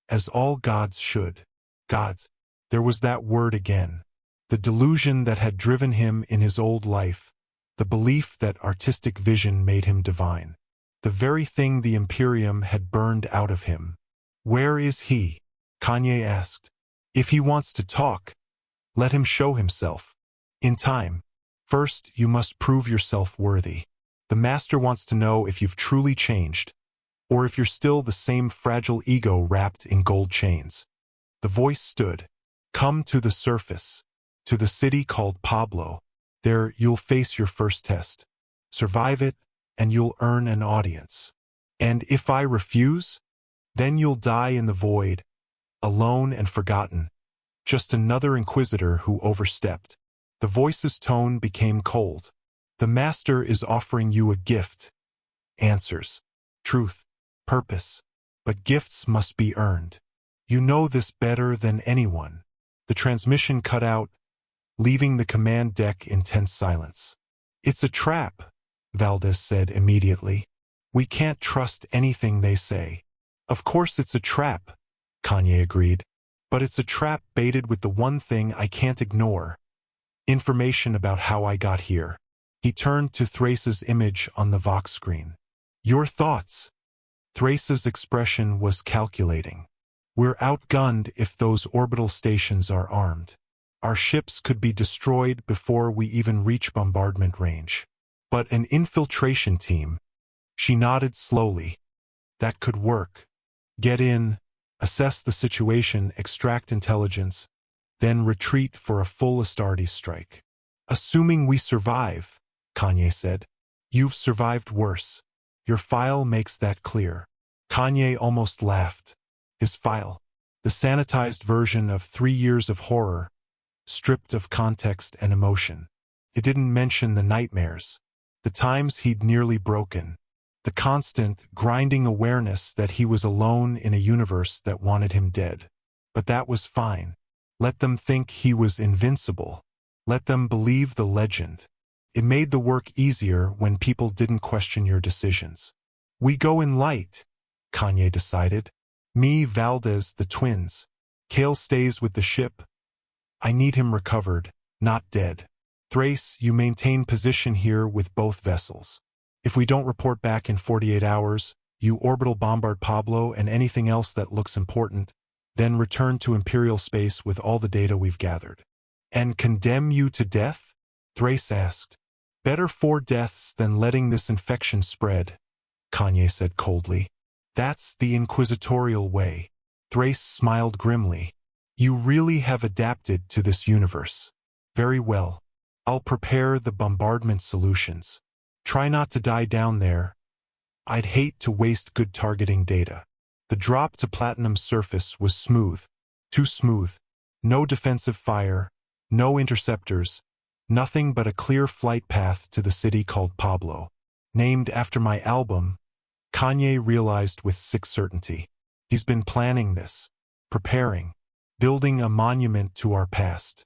as all gods should. Gods. There was that word again. The delusion that had driven him in his old life, the belief that artistic vision made him divine. The very thing the Imperium had burned out of him. Where is he? Kanye asked. If he wants to talk, let him show himself. In time. First, you must prove yourself worthy. The master wants to know if you've truly changed, or if you're still the same fragile ego wrapped in gold chains. The voice stood. Come to the surface, to the city called Pablo. There you'll face your first test. Survive it, and you'll earn an audience. And if I refuse, then you'll die in the void, alone and forgotten, just another inquisitor who overstepped. The voice's tone became cold. The master is offering you a gift. Answers. Truth. Purpose. But gifts must be earned. You know this better than anyone. The transmission cut out, leaving the command deck in tense silence. It's a trap, Valdez said immediately. We can't trust anything they say. Of course it's a trap, Kanye agreed. But it's a trap baited with the one thing I can't ignore. Information about how I got here. He turned to Thrace's image on the Vox screen. Your thoughts. Thrace's expression was calculating. We're outgunned if those orbital stations are armed. Our ships could be destroyed before we even reach bombardment range. But an infiltration team, she nodded slowly. That could work. Get in, assess the situation, extract intelligence, then retreat for a full Astartes strike. Assuming we survive, Kanye said. You've survived worse. Your file makes that clear. Kanye almost laughed. His file. The sanitized version of 3 years of horror, stripped of context and emotion. It didn't mention the nightmares, the times he'd nearly broken, the constant, grinding awareness that he was alone in a universe that wanted him dead. But that was fine. Let them think he was invincible. Let them believe the legend. It made the work easier when people didn't question your decisions. We go in light, Kanye decided. Me, Valdez, the twins. Kale stays with the ship. I need him recovered, not dead. Thrace, you maintain position here with both vessels. If we don't report back in 48 hours, you orbital bombard Pablo and anything else that looks important, then return to Imperial space with all the data we've gathered. And condemn you to death? Thrace asked. Better 4 deaths than letting this infection spread, Kanye said coldly. That's the inquisitorial way. Thrace smiled grimly. You really have adapted to this universe. Very well. I'll prepare the bombardment solutions. Try not to die down there. I'd hate to waste good targeting data. The drop to Platinum's surface was smooth. Too smooth. No defensive fire, no interceptors, nothing but a clear flight path to the city called Pablo. Named after my album, Kanye realized with sick certainty. He's been planning this, preparing, building a monument to our past.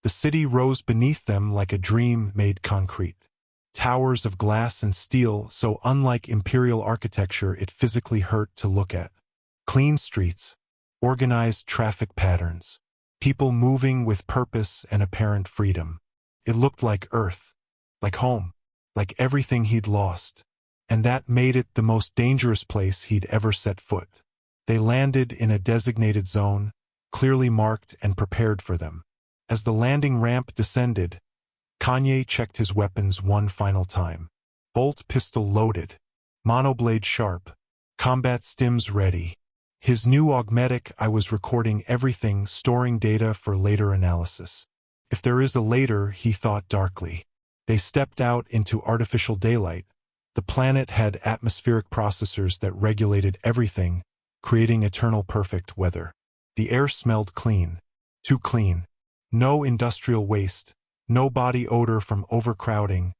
The city rose beneath them like a dream made concrete. Towers of glass and steel so unlike Imperial architecture it physically hurt to look at. Clean streets, organized traffic patterns, people moving with purpose and apparent freedom. It looked like Earth, like home, like everything he'd lost. And that made it the most dangerous place he'd ever set foot. They landed in a designated zone, clearly marked and prepared for them. As the landing ramp descended, Kanye checked his weapons one final time. Bolt pistol loaded, monoblade sharp, combat stims ready. His new augmetic, I was recording everything, storing data for later analysis. If there is a later, he thought darkly. They stepped out into artificial daylight. The planet had atmospheric processors that regulated everything, creating eternal perfect weather. The air smelled clean. Too clean. No industrial waste. No body odor from overcrowding.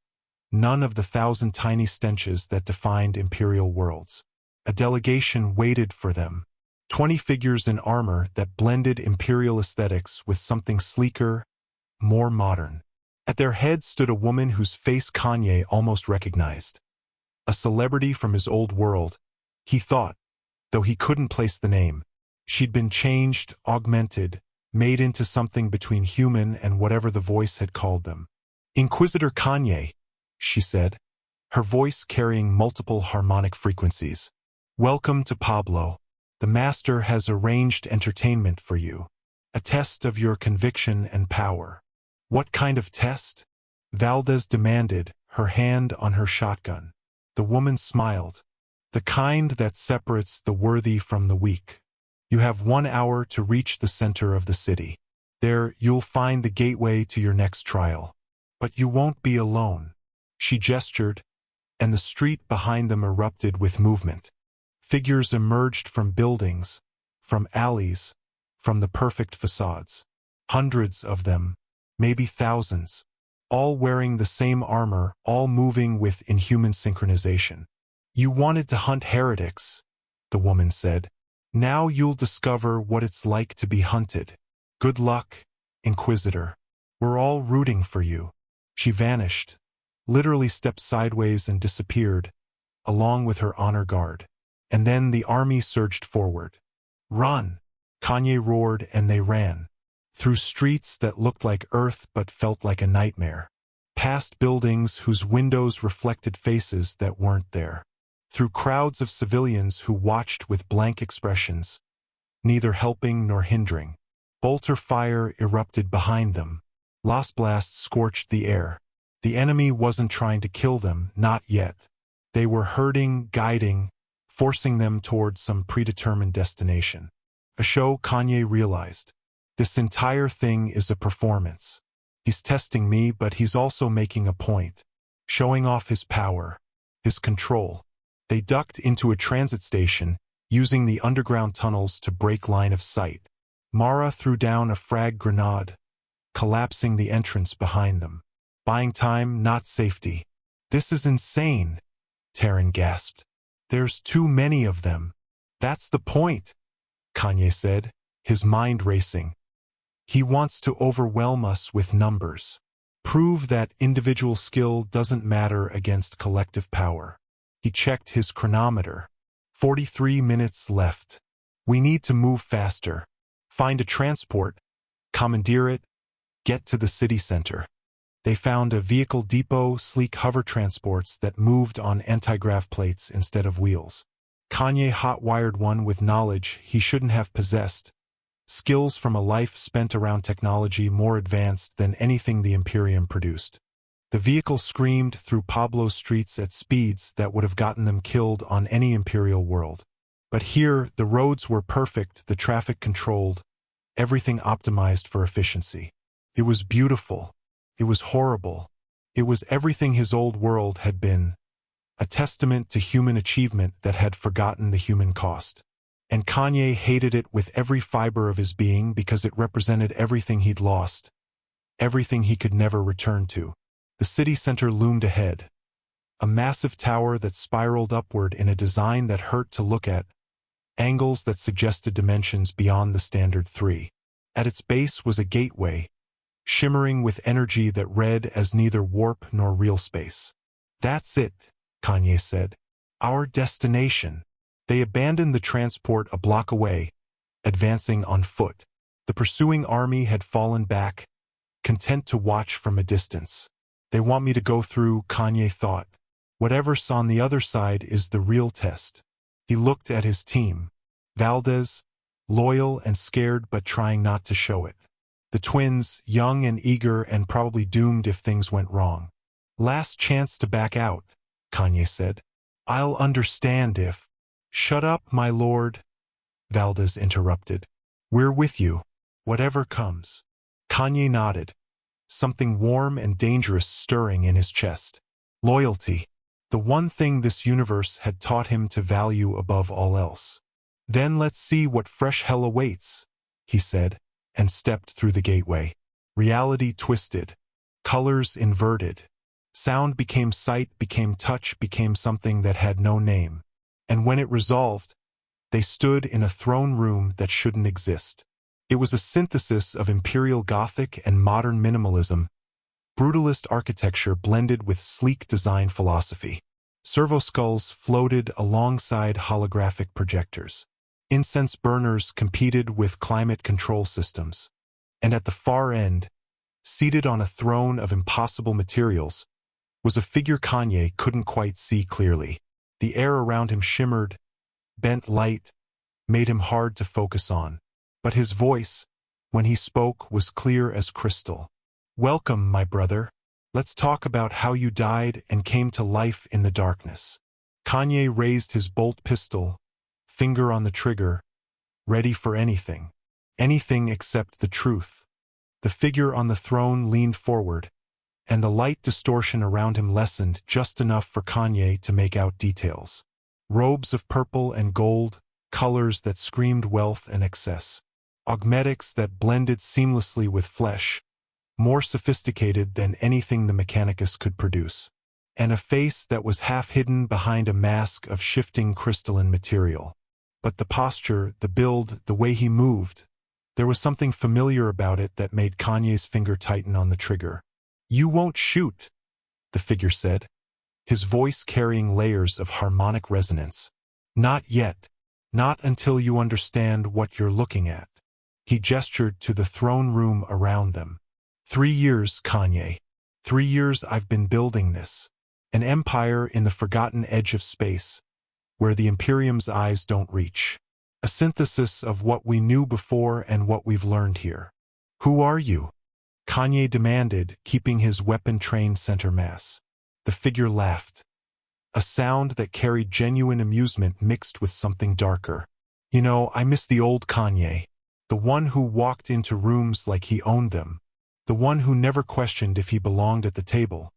None of the 1,000 tiny stenches that defined Imperial worlds. A delegation waited for them. 20 figures in armor that blended Imperial aesthetics with something sleeker, more modern. At their head stood a woman whose face Kanye almost recognized. A celebrity from his old world, he thought, though he couldn't place the name. She'd been changed, augmented, made into something between human and whatever the voice had called them. Inquisitor Kanye, she said, her voice carrying multiple harmonic frequencies. Welcome to Pablo. The Master has arranged entertainment for you. A test of your conviction and power. What kind of test? Valdez demanded, her hand on her shotgun. The woman smiled. The kind that separates the worthy from the weak. You have 1 hour to reach the center of the city. There, you'll find the gateway to your next trial. But you won't be alone. She gestured, and the street behind them erupted with movement. Figures emerged from buildings, from alleys, from the perfect facades. Hundreds of them, maybe thousands, all wearing the same armor, all moving with inhuman synchronization. You wanted to hunt heretics, the woman said. Now you'll discover what it's like to be hunted. Good luck, Inquisitor. We're all rooting for you. She vanished, literally stepped sideways and disappeared, along with her honor guard. And then the army surged forward. Run! Kanye roared and they ran. Through streets that looked like Earth but felt like a nightmare. Past buildings whose windows reflected faces that weren't there. Through crowds of civilians who watched with blank expressions, neither helping nor hindering. Bolter fire erupted behind them. Lost blasts scorched the air. The enemy wasn't trying to kill them, not yet. They were herding, guiding, forcing them towards some predetermined destination. A show, Kanye realized. This entire thing is a performance. He's testing me, but he's also making a point. Showing off his power, his control. They ducked into a transit station, using the underground tunnels to break line of sight. Mara threw down a frag grenade, collapsing the entrance behind them. Buying time, not safety. This is insane, Terran gasped. There's too many of them. That's the point, Kanye said, his mind racing. He wants to overwhelm us with numbers. Prove that individual skill doesn't matter against collective power. He checked his chronometer. 43 minutes left. We need to move faster. Find a transport, commandeer it, get to the city center. They found a vehicle depot, sleek hover transports that moved on anti-grav plates instead of wheels. Kanye hot-wired one with knowledge he shouldn't have possessed. Skills from a life spent around technology more advanced than anything the Imperium produced. The vehicle screamed through Pablo's streets at speeds that would have gotten them killed on any Imperial world. But here, the roads were perfect, the traffic controlled, everything optimized for efficiency. It was beautiful. It was horrible. It was everything his old world had been. A testament to human achievement that had forgotten the human cost. And Kanye hated it with every fiber of his being because it represented everything he'd lost, everything he could never return to. The city center loomed ahead. A massive tower that spiraled upward in a design that hurt to look at, angles that suggested dimensions beyond the standard 3. At its base was a gateway, shimmering with energy that read as neither warp nor real space. That's it, Kanye said. Our destination. They abandoned the transport a block away, advancing on foot. The pursuing army had fallen back, content to watch from a distance. They want me to go through, Kanye thought. Whatever's on the other side is the real test. He looked at his team. Valdez, loyal and scared but trying not to show it. The twins, young and eager and probably doomed if things went wrong. Last chance to back out, Kanye said. I'll understand if... Shut up, my lord, Valdez interrupted. We're with you, whatever comes. Kanye nodded, something warm and dangerous stirring in his chest. Loyalty, the one thing this universe had taught him to value above all else. Then let's see what fresh hell awaits, he said, and stepped through the gateway. Reality twisted, colors inverted. Sound became sight, became touch, became something that had no name. And when it resolved, they stood in a throne room that shouldn't exist. It was a synthesis of Imperial Gothic and modern minimalism, brutalist architecture blended with sleek design philosophy. Servo skulls floated alongside holographic projectors. Incense burners competed with climate control systems. And at the far end, seated on a throne of impossible materials, was a figure Kanye couldn't quite see clearly. The air around him shimmered, bent light, made him hard to focus on. But his voice, when he spoke, was clear as crystal. Welcome, my brother. Let's talk about how you died and came to life in the darkness. Kanye raised his bolt pistol, finger on the trigger, ready for anything. Anything except the truth. The figure on the throne leaned forward, and the light distortion around him lessened just enough for Kanye to make out details. Robes of purple and gold, colors that screamed wealth and excess. Augmetics that blended seamlessly with flesh, more sophisticated than anything the Mechanicus could produce. And a face that was half hidden behind a mask of shifting crystalline material. But the posture, the build, the way he moved, there was something familiar about it that made Kanye's finger tighten on the trigger. You won't shoot, the figure said, his voice carrying layers of harmonic resonance. Not yet. Not until you understand what you're looking at. He gestured to the throne room around them. 3 years, Kanye. 3 years I've been building this. An empire in the forgotten edge of space, where the Imperium's eyes don't reach. A A synthesis of what we knew before and what we've learned here. Who are you? Kanye demanded, keeping his weapon-trained center mass. The figure laughed. A sound that carried genuine amusement mixed with something darker. You know, I miss the old Kanye. The one who walked into rooms like he owned them. The one who never questioned if he belonged at the table.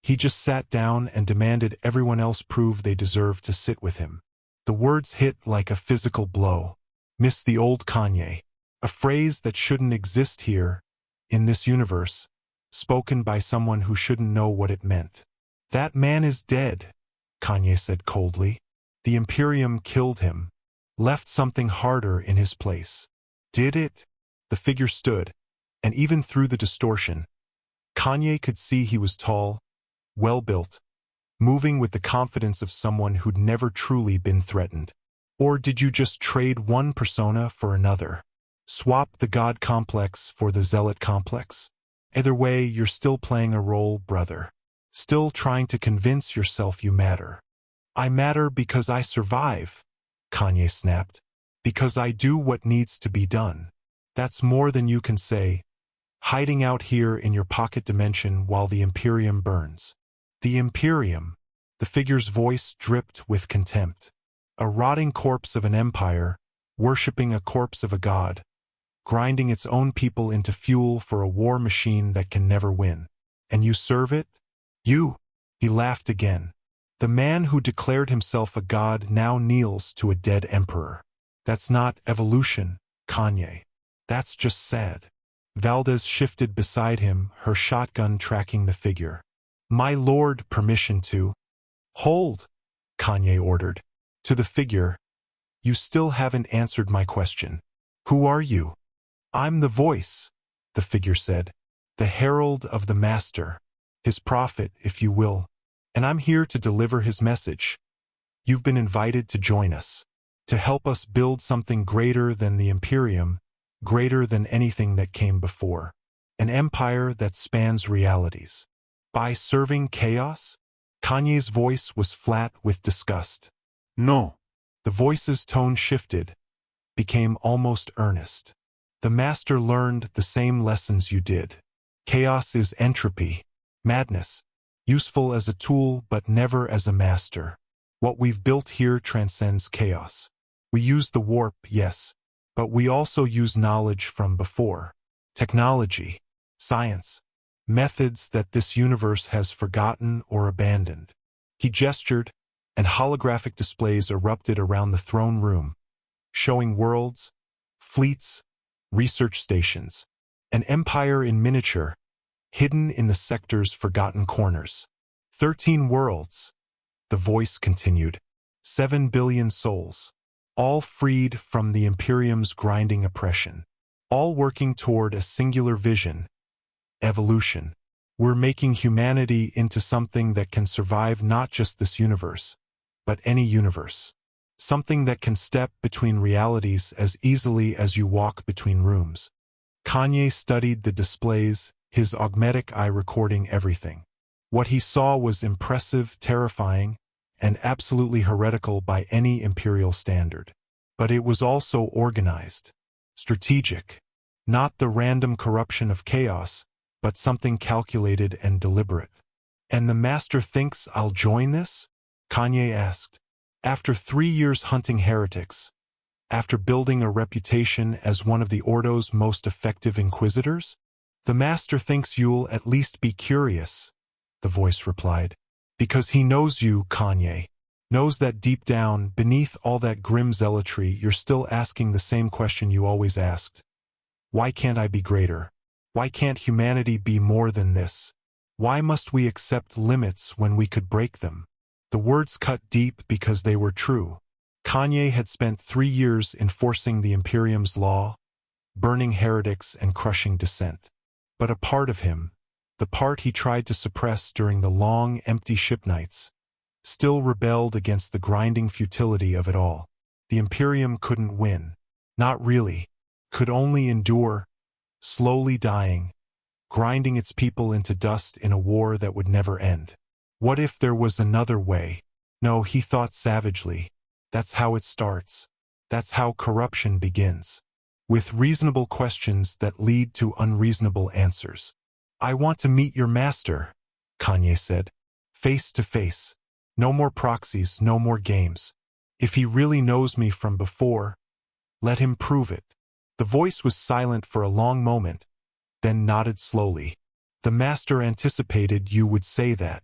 He just sat down and demanded everyone else prove they deserved to sit with him. The words hit like a physical blow. Miss the old Kanye. A phrase that shouldn't exist here, in this universe, spoken by someone who shouldn't know what it meant. That man is dead, Kanye said coldly. The Imperium killed him, left something harder in his place. Did it? The figure stood, and even through the distortion, Kanye could see he was tall, well-built, moving with the confidence of someone who'd never truly been threatened. Or did you just trade one persona for another? Swap the God complex for the Zealot complex? Either way, you're still playing a role, brother. Still trying to convince yourself you matter. I matter because I survive, Kanye snapped. Because I do what needs to be done. That's more than you can say, hiding out here in your pocket dimension while the Imperium burns. The Imperium, the figure's voice dripped with contempt. A rotting corpse of an empire, worshipping a corpse of a god, grinding its own people into fuel for a war machine that can never win. And you serve it? You? He laughed again. The man who declared himself a god now kneels to a dead emperor. That's not evolution, Kanye. That's just sad. Valdez shifted beside him, her shotgun tracking the figure. My lord, permission to... Hold, Kanye ordered. To the figure, you still haven't answered my question. Who are you? I'm the voice, the figure said. The herald of the master. His prophet, if you will. And I'm here to deliver his message. You've been invited to join us. To help us build something greater than the Imperium, greater than anything that came before. An empire that spans realities. By serving chaos? Kanye's voice was flat with disgust. No. The voice's tone shifted, became almost earnest. The master learned the same lessons you did. Chaos is entropy, madness, useful as a tool but never as a master. What we've built here transcends chaos. We use the warp, yes, but we also use knowledge from before. Technology, science, methods that this universe has forgotten or abandoned. He gestured, and holographic displays erupted around the throne room, showing worlds, fleets, research stations, an empire in miniature, hidden in the sector's forgotten corners. 13 worlds, the voice continued, 7 billion souls, all freed from the Imperium's grinding oppression, all working toward a singular vision, evolution. We're making humanity into something that can survive not just this universe, but any universe. Something that can step between realities as easily as you walk between rooms. Kanye studied the displays, his augmetic eye recording everything. What he saw was impressive, terrifying, and absolutely heretical by any imperial standard. But it was also organized, strategic, not the random corruption of chaos, but something calculated and deliberate. And the master thinks I'll join this? Kanye asked. After 3 years hunting heretics, after building a reputation as one of the Ordo's most effective inquisitors? The master thinks you'll at least be curious, the voice replied. Because he knows you, Kanye. Knows that deep down, beneath all that grim zealotry, you're still asking the same question you always asked. Why can't I be greater? Why can't humanity be more than this? Why must we accept limits when we could break them? The words cut deep because they were true. Kanye had spent 3 years enforcing the Imperium's law, burning heretics and crushing dissent. But a part of him, the part he tried to suppress during the long, empty ship nights, still rebelled against the grinding futility of it all. The Imperium couldn't win. Not really. Could only endure, slowly dying, grinding its people into dust in a war that would never end. What if there was another way? No, he thought savagely. That's how it starts. That's how corruption begins. With reasonable questions that lead to unreasonable answers. I want to meet your master, Kanye said. Face to face. No more proxies, no more games. If he really knows me from before, let him prove it. The voice was silent for a long moment, then nodded slowly. The master anticipated you would say that.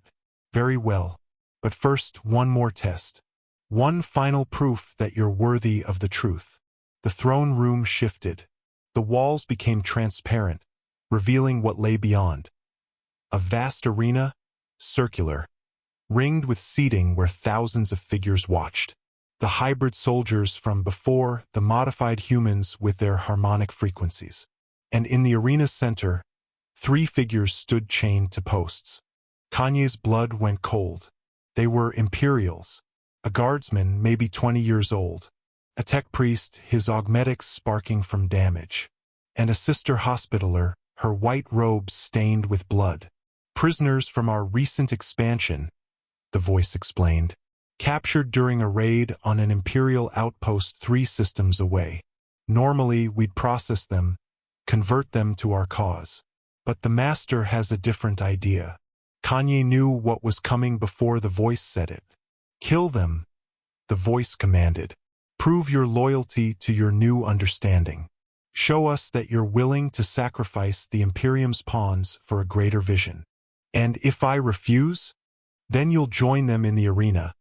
Very well. But first, one more test. One final proof that you're worthy of the truth. The throne room shifted. The walls became transparent, revealing what lay beyond. A vast arena, circular, ringed with seating where thousands of figures watched. The hybrid soldiers from before, the modified humans with their harmonic frequencies. And in the arena's center, 3 figures stood chained to posts. Kanye's blood went cold. They were Imperials. A guardsman, maybe 20 years old. A tech priest, his augmetics sparking from damage. And a sister hospitaller, her white robes stained with blood. Prisoners from our recent expansion, the voice explained. Captured during a raid on an Imperial outpost 3 systems away. Normally, we'd process them, convert them to our cause. But the master has a different idea. Kanye knew what was coming before the voice said it. Kill them, the voice commanded. Prove your loyalty to your new understanding. Show us that you're willing to sacrifice the Imperium's pawns for a greater vision. And if I refuse, then you'll join them in the arena.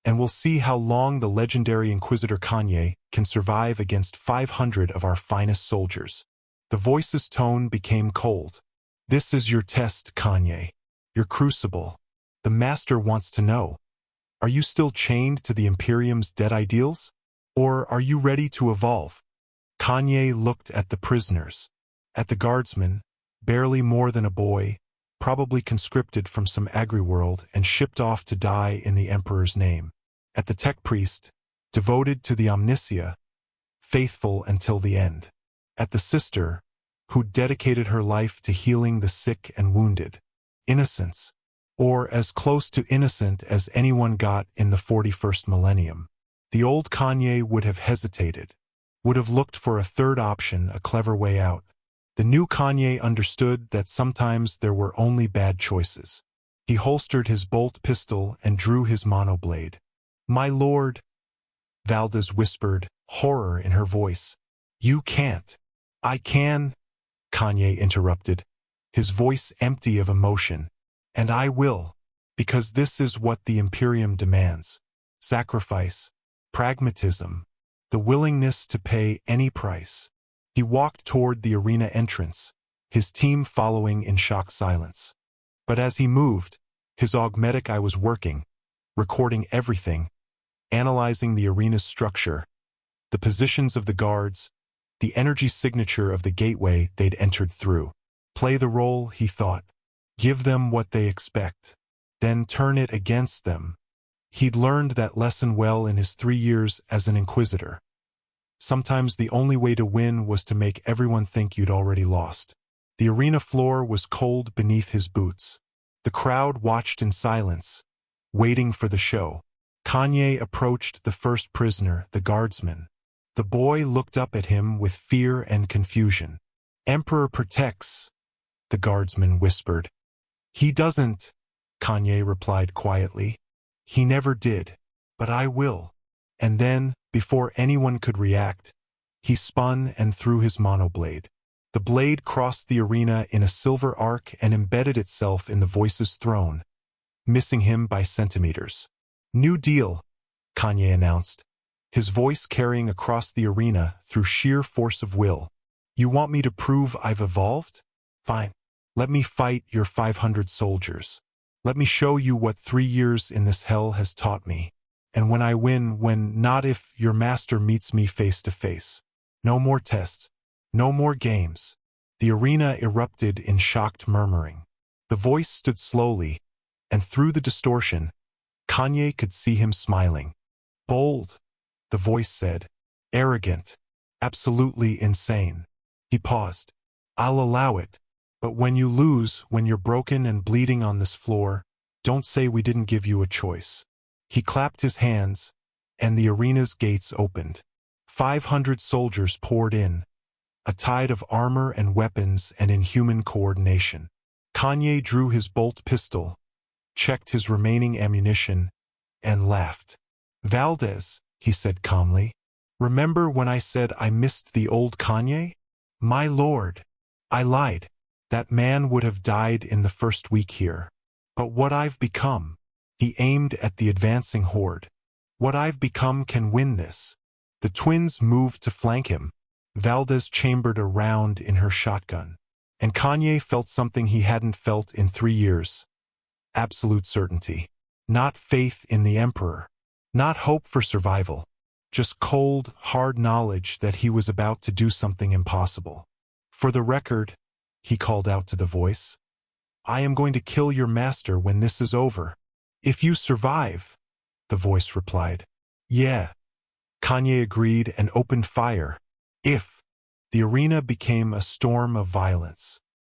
And we'll see how long the legendary Inquisitor Kanye can survive against 500 of our finest soldiers. The voice's tone became cold. This is your test, Kanye. Your crucible. The master wants to know. Are you still chained to the Imperium's dead ideals? Or are you ready to evolve? Kanye looked at the prisoners. At the guardsman, barely more than a boy, probably conscripted from some agri-world and shipped off to die in the Emperor's name. At the tech priest, devoted to the Omnicia, faithful until the end. At the sister, who dedicated her life to healing the sick and wounded. Innocence, or as close to innocent as anyone got in the 41st millennium. The old Kanye would have hesitated, would have looked for a third option, a clever way out. The new Kanye understood that sometimes there were only bad choices. He holstered his bolt pistol and drew his monoblade. My lord, Valdez whispered, horror in her voice. You can't. I can, Kanye interrupted, his voice empty of emotion. And I will, because this is what the Imperium demands. Sacrifice, pragmatism, the willingness to pay any price. He walked toward the arena entrance, his team following in shocked silence. But as he moved, his augmetic eye was working, recording everything, analyzing the arena's structure, the positions of the guards, the energy signature of the gateway they'd entered through. Play the role, he thought. Give them what they expect, then turn it against them. He'd learned that lesson well in his 3 years as an Inquisitor. Sometimes the only way to win was to make everyone think you'd already lost. The arena floor was cold beneath his boots. The crowd watched in silence, waiting for the show. Kanye approached the first prisoner, the guardsman. The boy looked up at him with fear and confusion. Emperor protects, the guardsman whispered. He doesn't, Kanye replied quietly. He never did, but I will. And then, before anyone could react, he spun and threw his monoblade. The blade crossed the arena in a silver arc and embedded itself in the voice's throne, missing him by centimeters. New deal, Kanye announced, his voice carrying across the arena through sheer force of will. You want me to prove I've evolved? Fine. Let me fight your 500 soldiers. Let me show you what 3 years in this hell has taught me. And when I win, not if your master meets me face to face. No more tests. No more games. The arena erupted in shocked murmuring. The voice stood slowly, and through the distortion, Kanye could see him smiling. Bold, the voice said. Arrogant. Absolutely insane. He paused. I'll allow it. But when you lose, when you're broken and bleeding on this floor, don't say we didn't give you a choice. He clapped his hands, and the arena's gates opened. 500 soldiers poured in, a tide of armor and weapons and inhuman coordination. Kanye drew his bolt pistol, checked his remaining ammunition, and laughed. "Valdez," he said calmly, "remember when I said I missed the old Kanye? My lord, I lied. That man would have died in the first week here. But what I've become," he aimed at the advancing horde, "what I've become can win this." The twins moved to flank him. Valdez chambered a round in her shotgun, and Kanye felt something he hadn't felt in 3 years. Absolute certainty. Not faith in the Emperor. Not hope for survival. Just cold, hard knowledge that he was about to do something impossible. "For the record," he called out to the voice, "I am going to kill your master when this is over." "If you survive," the voice replied. "Yeah." Kanye agreed and opened fire. "If." The arena became a storm of violence.